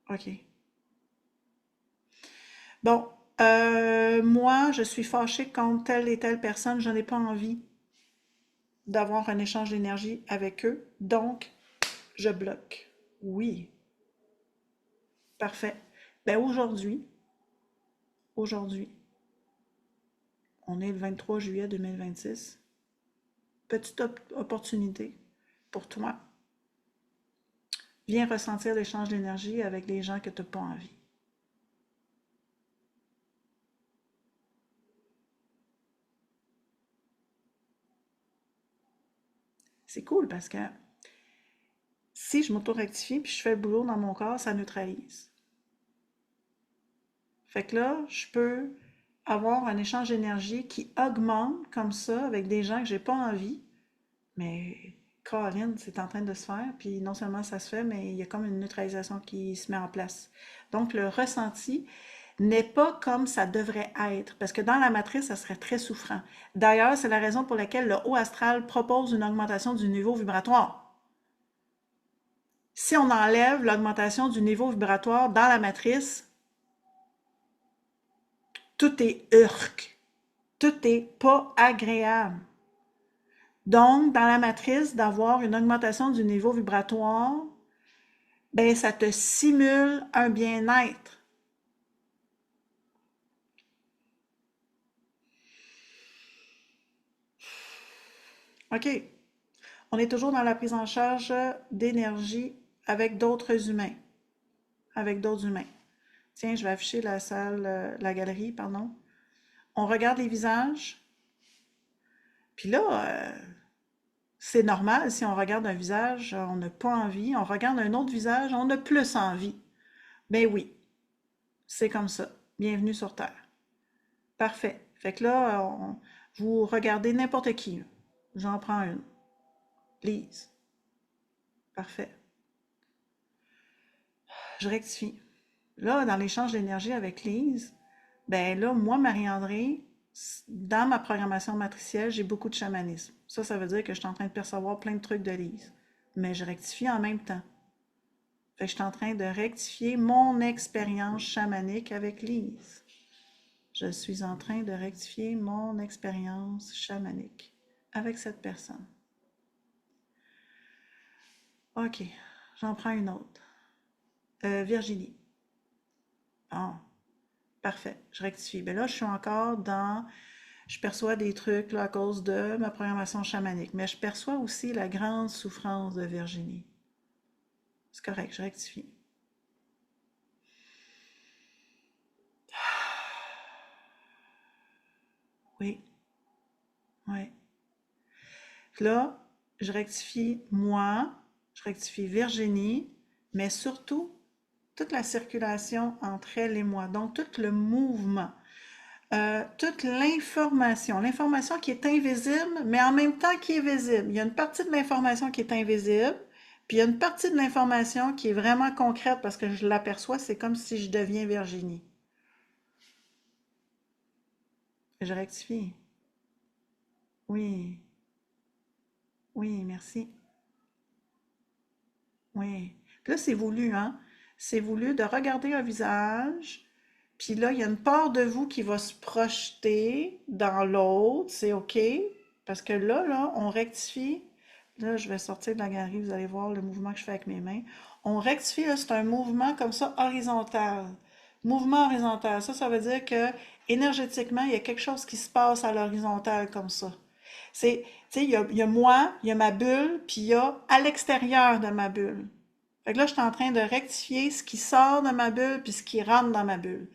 OK. Bon, moi, je suis fâchée contre telle et telle personne, je n'ai pas envie d'avoir un échange d'énergie avec eux, donc je bloque. Oui, parfait. Ben aujourd'hui, on est le 23 juillet 2026. Petite opportunité pour toi. Viens ressentir l'échange d'énergie avec des gens que tu n'as pas envie. C'est cool parce que si je m'auto-rectifie puis je fais le boulot dans mon corps, ça neutralise. Fait que là, je peux avoir un échange d'énergie qui augmente comme ça avec des gens que j'ai pas envie, mais Caroline, c'est en train de se faire, puis non seulement ça se fait, mais il y a comme une neutralisation qui se met en place. Donc le ressenti n'est pas comme ça devrait être, parce que dans la matrice, ça serait très souffrant. D'ailleurs, c'est la raison pour laquelle le haut astral propose une augmentation du niveau vibratoire. Si on enlève l'augmentation du niveau vibratoire dans la matrice, tout est urk. Tout est pas agréable. Donc, dans la matrice, d'avoir une augmentation du niveau vibratoire, ben, ça te simule un bien-être. OK. On est toujours dans la prise en charge d'énergie avec d'autres humains. Avec d'autres humains. Tiens, je vais afficher la salle, la galerie, pardon. On regarde les visages. Puis là, c'est normal, si on regarde un visage, on n'a pas envie. On regarde un autre visage, on a plus envie. Ben oui, c'est comme ça. Bienvenue sur Terre. Parfait. Fait que là, vous regardez n'importe qui. J'en prends une. Lise. Parfait. Je rectifie. Là, dans l'échange d'énergie avec Lise, ben là, moi, Marie-André, dans ma programmation matricielle, j'ai beaucoup de chamanisme. Ça veut dire que je suis en train de percevoir plein de trucs de Lise. Mais je rectifie en même temps. Fait que je suis en train de rectifier mon expérience chamanique avec Lise. Je suis en train de rectifier mon expérience chamanique avec cette personne. OK, j'en prends une autre. Virginie. Ah, parfait, je rectifie. Ben là, je suis encore dans... Je perçois des trucs là, à cause de ma programmation chamanique, mais je perçois aussi la grande souffrance de Virginie. C'est correct, je rectifie. Oui, oui. Là, je rectifie moi, je rectifie Virginie, mais surtout toute la circulation entre elle et moi, donc tout le mouvement. Toute l'information qui est invisible, mais en même temps qui est visible. Il y a une partie de l'information qui est invisible, puis il y a une partie de l'information qui est vraiment concrète parce que je l'aperçois, c'est comme si je deviens Virginie. Je rectifie. Oui, oui, merci. Oui. Puis là, c'est voulu, hein? C'est voulu de regarder un visage, puis là, il y a une part de vous qui va se projeter dans l'autre, c'est OK, parce que là, on rectifie. Là, je vais sortir de la galerie, vous allez voir le mouvement que je fais avec mes mains. On rectifie, là, c'est un mouvement comme ça, horizontal. Mouvement horizontal, ça veut dire que énergétiquement, il y a quelque chose qui se passe à l'horizontale comme ça. Tu sais, il y a moi, il y a ma bulle, puis il y a à l'extérieur de ma bulle. Fait que là, je suis en train de rectifier ce qui sort de ma bulle puis ce qui rentre dans ma bulle.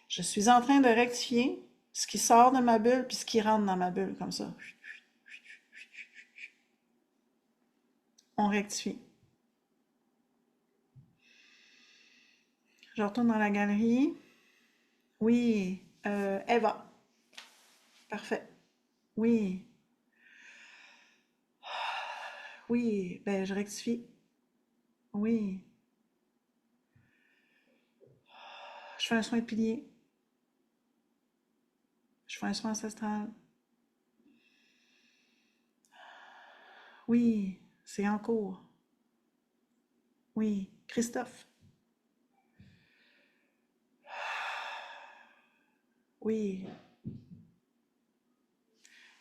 Je suis en train de rectifier ce qui sort de ma bulle puis ce qui rentre dans ma bulle, comme ça. On rectifie. Je retourne dans la galerie. Oui, Eva. Parfait. Oui, oui, ben je rectifie. Oui, je fais un soin de pilier. Je fais un soin ancestral. Oui, c'est en cours. Oui, Christophe. Oui,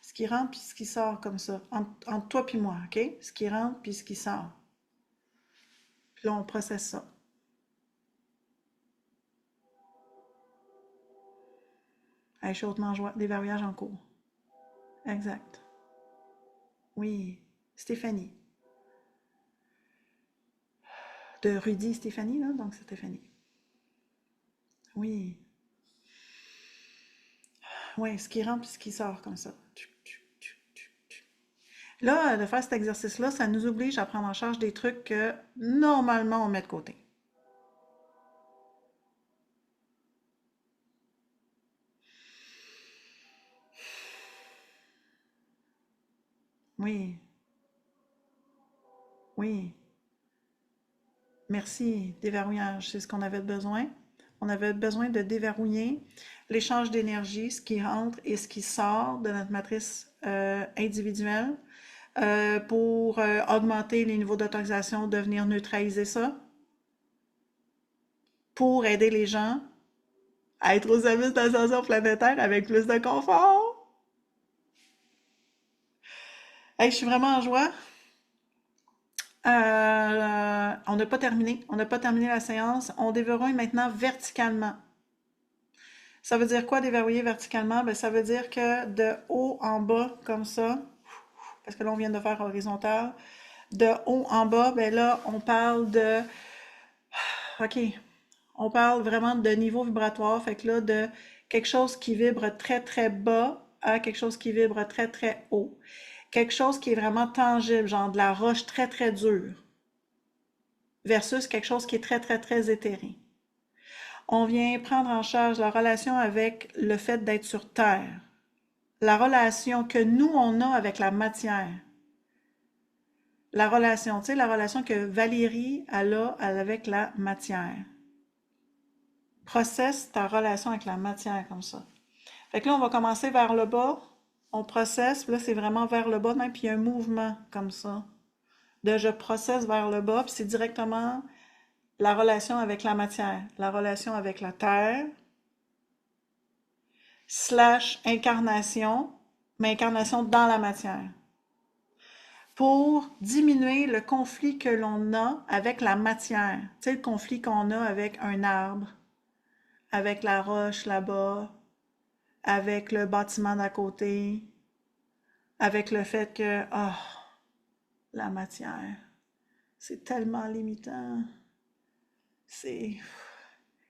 ce qui rentre puis ce qui sort comme ça, entre toi puis moi, OK? Ce qui rentre puis ce qui sort. Puis là, on processe ça. Hey, chaudement joie, des verrouillages en cours. Exact. Oui, Stéphanie. De Rudy Stéphanie, là, donc c'est Stéphanie. Oui, oui, ce qui rentre puis ce qui sort comme ça. Là, de faire cet exercice-là, ça nous oblige à prendre en charge des trucs que normalement on met de côté. Oui, oui. Merci, déverrouillage, c'est ce qu'on avait besoin. On avait besoin de déverrouiller l'échange d'énergie, ce qui rentre et ce qui sort de notre matrice individuelle pour augmenter les niveaux d'autorisation, de venir neutraliser ça, pour aider les gens à être aux services d'ascension planétaire avec plus de confort. Hey, je suis vraiment en joie. On n'a pas terminé. On n'a pas terminé la séance. On déverrouille maintenant verticalement. Ça veut dire quoi déverrouiller verticalement? Ben, ça veut dire que de haut en bas, comme ça, parce que là, on vient de faire horizontal, de haut en bas, ben là, on parle de, OK, on parle vraiment de niveau vibratoire, fait que là, de quelque chose qui vibre très, très bas à quelque chose qui vibre très, très haut. Quelque chose qui est vraiment tangible, genre de la roche très, très dure, versus quelque chose qui est très, très, très éthéré. On vient prendre en charge la relation avec le fait d'être sur Terre, la relation que nous, on a avec la matière. La relation, tu sais, la relation que Valérie elle a avec la matière. Processe ta relation avec la matière comme ça. Fait que là, on va commencer vers le bas. On processe, puis là, c'est vraiment vers le bas, même, puis il y a un mouvement comme ça. De je processe vers le bas, puis c'est directement la relation avec la matière, la relation avec la terre, slash incarnation, mais incarnation dans la matière. Pour diminuer le conflit que l'on a avec la matière. Tu sais, le conflit qu'on a avec un arbre, avec la roche là-bas, avec le bâtiment d'à côté, avec le fait que, oh, la matière, c'est tellement limitant. C'est,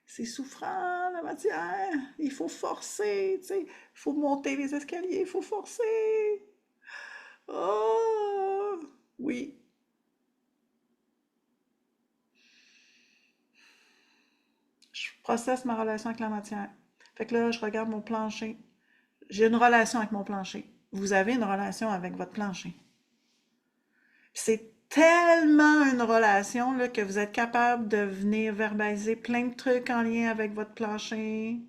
c'est souffrant, la matière. Il faut forcer, tu sais. Il faut monter les escaliers, il faut forcer. Oh, oui. Je processe ma relation avec la matière. Fait que là, je regarde mon plancher. J'ai une relation avec mon plancher. Vous avez une relation avec votre plancher. C'est tellement une relation là, que vous êtes capable de venir verbaliser plein de trucs en lien avec votre plancher,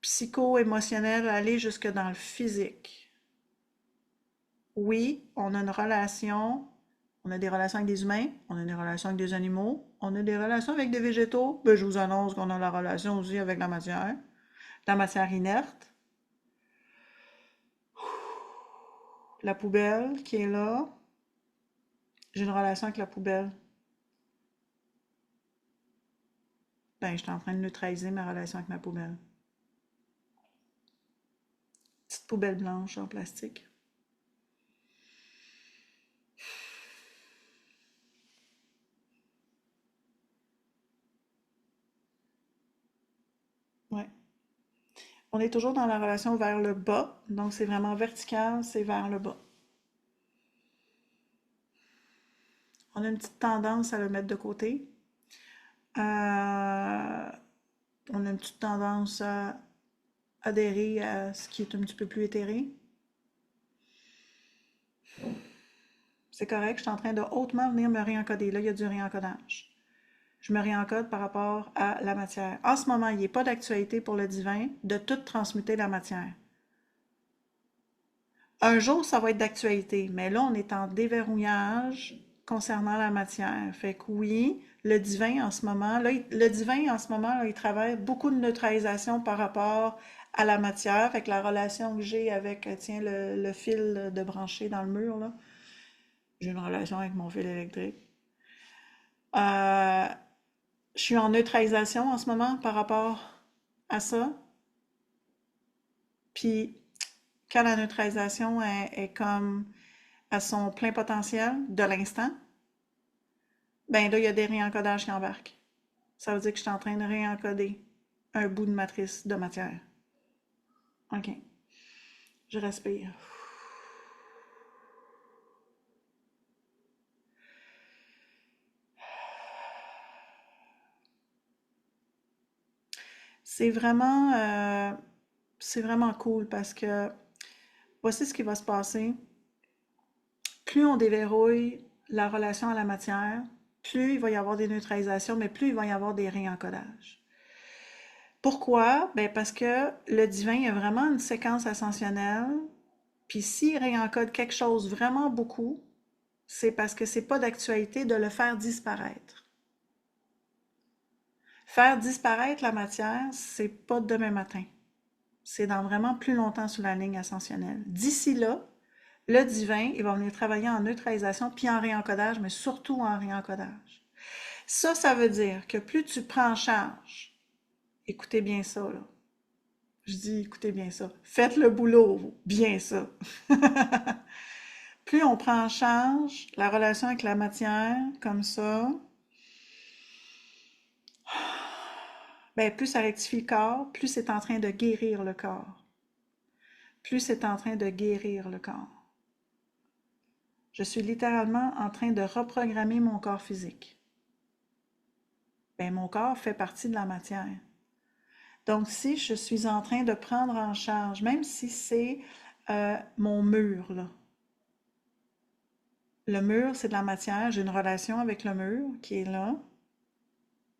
psycho-émotionnel, aller jusque dans le physique. Oui, on a une relation, on a des relations avec des humains, on a des relations avec des animaux, on a des relations avec des végétaux. Ben, je vous annonce qu'on a la relation aussi avec la matière inerte, la poubelle qui est là. J'ai une relation avec la poubelle. Ben, je suis en train de neutraliser ma relation avec ma poubelle. Petite poubelle blanche en plastique. Ouais. On est toujours dans la relation vers le bas, donc c'est vraiment vertical, c'est vers le bas. On a une petite tendance à le mettre de côté. Euh, on a une petite tendance à adhérer à ce qui est un petit peu plus éthéré. C'est correct, je suis en train de hautement venir me réencoder. Là, il y a du réencodage. Je me réencode par rapport à la matière. En ce moment, il n'est pas d'actualité pour le divin de tout transmuter la matière. Un jour, ça va être d'actualité, mais là, on est en déverrouillage concernant la matière. Fait que oui, le divin en ce moment, là, le divin en ce moment, là, il travaille beaucoup de neutralisation par rapport à la matière. Fait que la relation que j'ai avec, tiens, le fil de branché dans le mur, là, j'ai une relation avec mon fil électrique. Euh, je suis en neutralisation en ce moment par rapport à ça. Puis quand la neutralisation est comme à son plein potentiel de l'instant, ben là, il y a des réencodages qui embarquent. Ça veut dire que je suis en train de réencoder un bout de matrice de matière. OK. Je respire. C'est vraiment, euh, c'est vraiment cool parce que voici ce qui va se passer. Plus on déverrouille la relation à la matière, plus il va y avoir des neutralisations, mais plus il va y avoir des réencodages. Pourquoi? Ben parce que le divin a vraiment une séquence ascensionnelle, puis s'il réencode quelque chose vraiment beaucoup, c'est parce que c'est pas d'actualité de le faire disparaître. Faire disparaître la matière, c'est pas demain matin. C'est dans vraiment plus longtemps sous la ligne ascensionnelle. D'ici là, le divin, il va venir travailler en neutralisation puis en réencodage, mais surtout en réencodage. Ça veut dire que plus tu prends en charge, écoutez bien ça, là. Je dis, écoutez bien ça. Faites le boulot, bien ça. Plus on prend en charge la relation avec la matière, comme ça, ben plus ça rectifie le corps, plus c'est en train de guérir le corps. Plus c'est en train de guérir le corps. Je suis littéralement en train de reprogrammer mon corps physique. Ben, mon corps fait partie de la matière. Donc, si je suis en train de prendre en charge, même si c'est mon mur, là. Le mur, c'est de la matière. J'ai une relation avec le mur qui est là.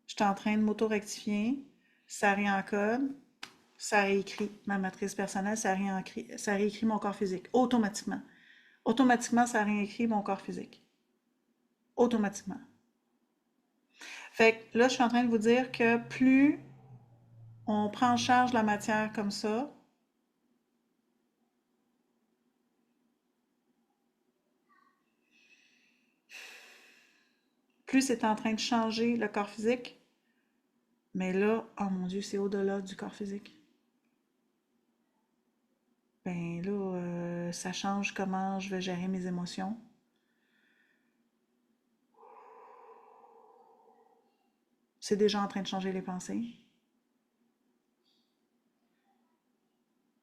Je suis en train de m'auto-rectifier. Ça réencode. Ça réécrit ma matrice personnelle. Ça réécrit mon corps physique. Automatiquement. Automatiquement, ça réécrit mon corps physique. Automatiquement. Fait que là, je suis en train de vous dire que plus on prend en charge la matière comme ça, plus c'est en train de changer le corps physique. Mais là, oh mon Dieu, c'est au-delà du corps physique. Ben là, ça change comment je vais gérer mes émotions. C'est déjà en train de changer les pensées.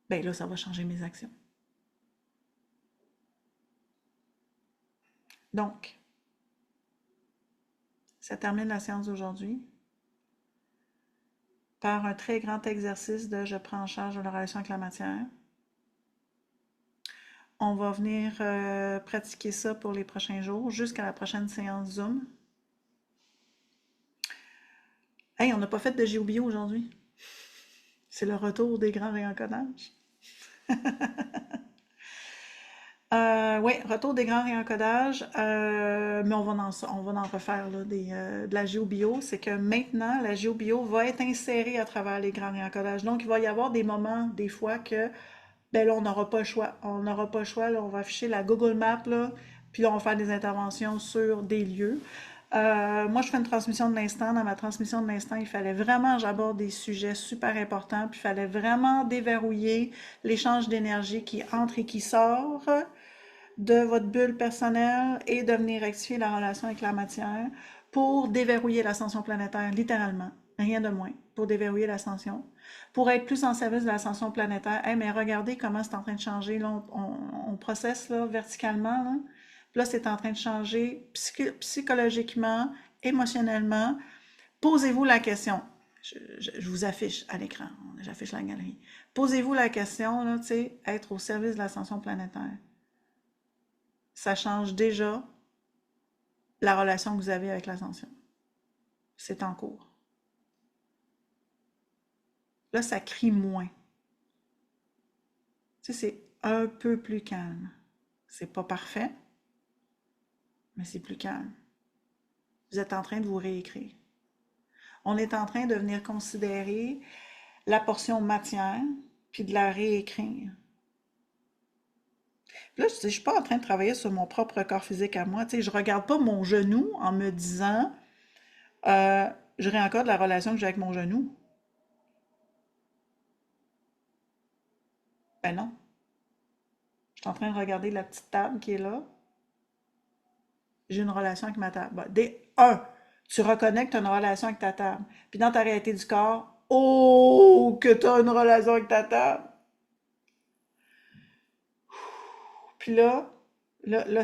Ben là, ça va changer mes actions. Donc, ça termine la séance d'aujourd'hui. par un très grand exercice de je prends en charge de la relation avec la matière. On va venir pratiquer ça pour les prochains jours jusqu'à la prochaine séance Zoom. Hey, on n'a pas fait de GeoBio aujourd'hui. C'est le retour des grands réencodages. Oui, retour des grands réencodages, mais on va en refaire là, de la géobio. C'est que maintenant, la géobio va être insérée à travers les grands réencodages. Donc, il va y avoir des moments, des fois, que ben là, on n'aura pas le choix. On n'aura pas le choix, là, on va afficher la Google Map, là, puis là, on va faire des interventions sur des lieux. Moi, je fais une transmission de l'instant. Dans ma transmission de l'instant, il fallait vraiment que j'aborde des sujets super importants, puis il fallait vraiment déverrouiller l'échange d'énergie qui entre et qui sort de votre bulle personnelle et de venir rectifier la relation avec la matière pour déverrouiller l'ascension planétaire, littéralement. Rien de moins, pour déverrouiller l'ascension. Pour être plus en service de l'ascension planétaire. Hey, mais regardez comment c'est en train de changer. Là, on processe là, verticalement. Là, puis là c'est en train de changer psychologiquement, émotionnellement. Posez-vous la question. Je vous affiche à l'écran. J'affiche la galerie. Posez-vous la question, là, tu sais, être au service de l'ascension planétaire. Ça change déjà la relation que vous avez avec l'ascension. C'est en cours. Là, ça crie moins. Tu sais, c'est un peu plus calme. C'est pas parfait, mais c'est plus calme. Vous êtes en train de vous réécrire. On est en train de venir considérer la portion matière, puis de la réécrire. Puis là, je ne suis pas en train de travailler sur mon propre corps physique à moi. Tu sais, je ne regarde pas mon genou en me disant je réencode la relation que j'ai avec mon genou. Ben non. Je suis en train de regarder la petite table qui est là. J'ai une relation avec ma table. Bon, tu reconnais que tu as une relation avec ta table. Puis dans ta réalité du corps, oh, que tu as une relation avec ta table. Puis là,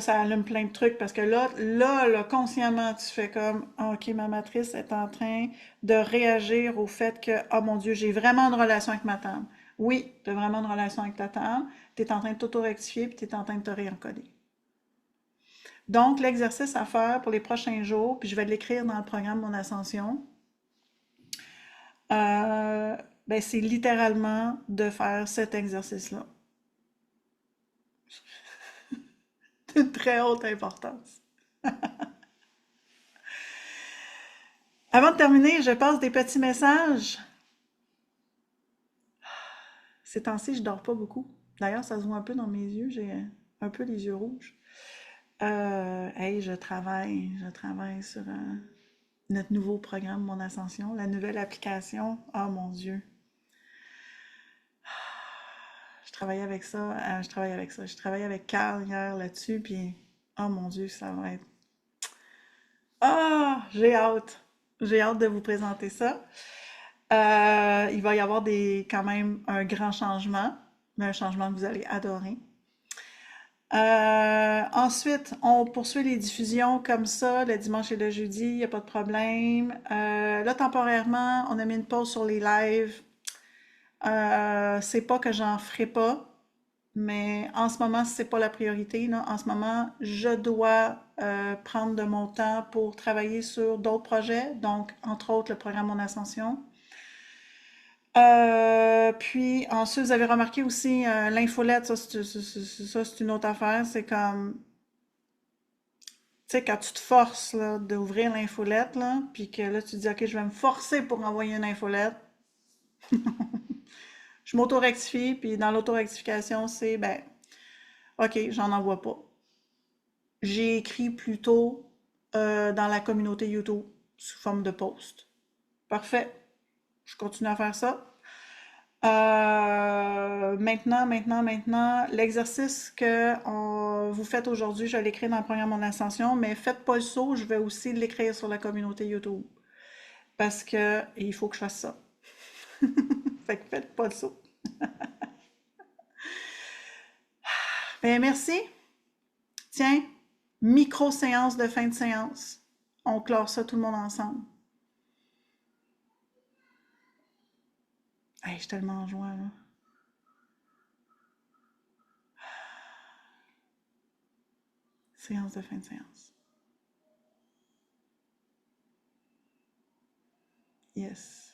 ça allume plein de trucs parce que là, consciemment, tu fais comme, ah, OK, ma matrice est en train de réagir au fait que, oh mon Dieu, j'ai vraiment une relation avec ma table. Oui, tu as vraiment une relation avec ta table. Tu es en train de t'auto-rectifier puis tu es en train de te réencoder. Donc, l'exercice à faire pour les prochains jours, puis je vais l'écrire dans le programme Mon Ascension, euh, ben, c'est littéralement de faire cet exercice-là. D'une très haute importance. Avant de terminer, je passe des petits messages. Ces temps-ci, je dors pas beaucoup. D'ailleurs, ça se voit un peu dans mes yeux, j'ai un peu les yeux rouges. Hey, je travaille sur notre nouveau programme Mon Ascension, la nouvelle application. Oh mon Dieu. Je travaille avec Carl hier là-dessus, puis oh mon Dieu, ça va être. Ah, j'ai hâte. J'ai hâte de vous présenter ça. Il va y avoir quand même un grand changement, mais un changement que vous allez adorer. Ensuite, on poursuit les diffusions comme ça, le dimanche et le jeudi, il n'y a pas de problème. Là, temporairement, on a mis une pause sur les lives. C'est pas que j'en ferai pas, mais en ce moment, c'est pas la priorité, là. En ce moment, je dois prendre de mon temps pour travailler sur d'autres projets, donc entre autres le programme Mon Ascension. Puis ensuite, vous avez remarqué aussi l'infolette, ça, c'est une autre affaire. C'est comme, tu sais, quand tu te forces là, d'ouvrir l'infolette, là, puis que là, tu te dis, OK, je vais me forcer pour envoyer une infolette. Je m'auto-rectifie, puis dans l'auto-rectification, c'est, ben, OK, j'en envoie pas. J'ai écrit plutôt dans la communauté YouTube sous forme de post. Parfait. Je continue à faire ça. Maintenant, l'exercice que vous faites aujourd'hui, je vais l'écrire dans le programme Mon Ascension, mais faites pas le saut, je vais aussi l'écrire sur la communauté YouTube. Parce que il faut que je fasse ça. Fait que faites pas le saut. Bien, merci. Tiens, micro-séance de fin de séance. On clore ça tout le monde ensemble. Hey, je suis tellement en joie, là. Séance de fin de séance. Yes.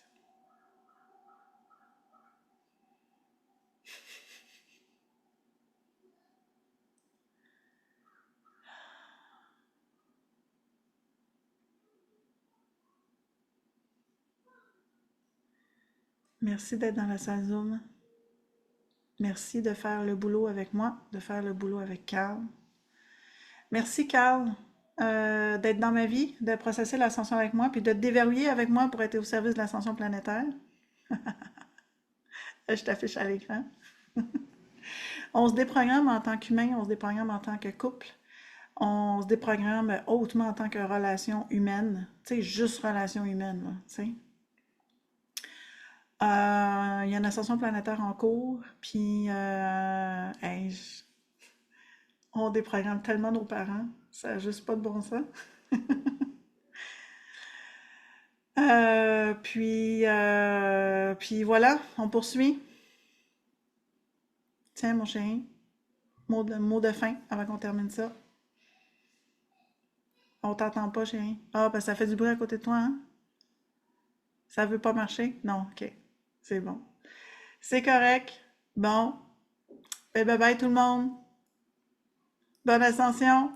Merci d'être dans la salle Zoom. Merci de faire le boulot avec moi, de faire le boulot avec Carl. Merci, Carl, d'être dans ma vie, de processer l'ascension avec moi, puis de te déverrouiller avec moi pour être au service de l'ascension planétaire. Je t'affiche à l'écran. On se déprogramme en tant qu'humain, on se déprogramme en tant que couple, on se déprogramme hautement en tant que relation humaine. Tu sais, juste relation humaine, là, tu sais. Il y a une ascension planétaire en cours, puis hey, on déprogramme tellement nos parents, ça n'a juste pas de bon sens. Puis voilà, on poursuit. Tiens, mon chéri, mot de fin avant qu'on termine ça. On t'entend pas, chéri. Ah, ben ça fait du bruit à côté de toi, hein? Ça veut pas marcher? Non, ok. C'est bon. C'est correct. Bon. Ben, bye bye tout le monde. Bonne ascension.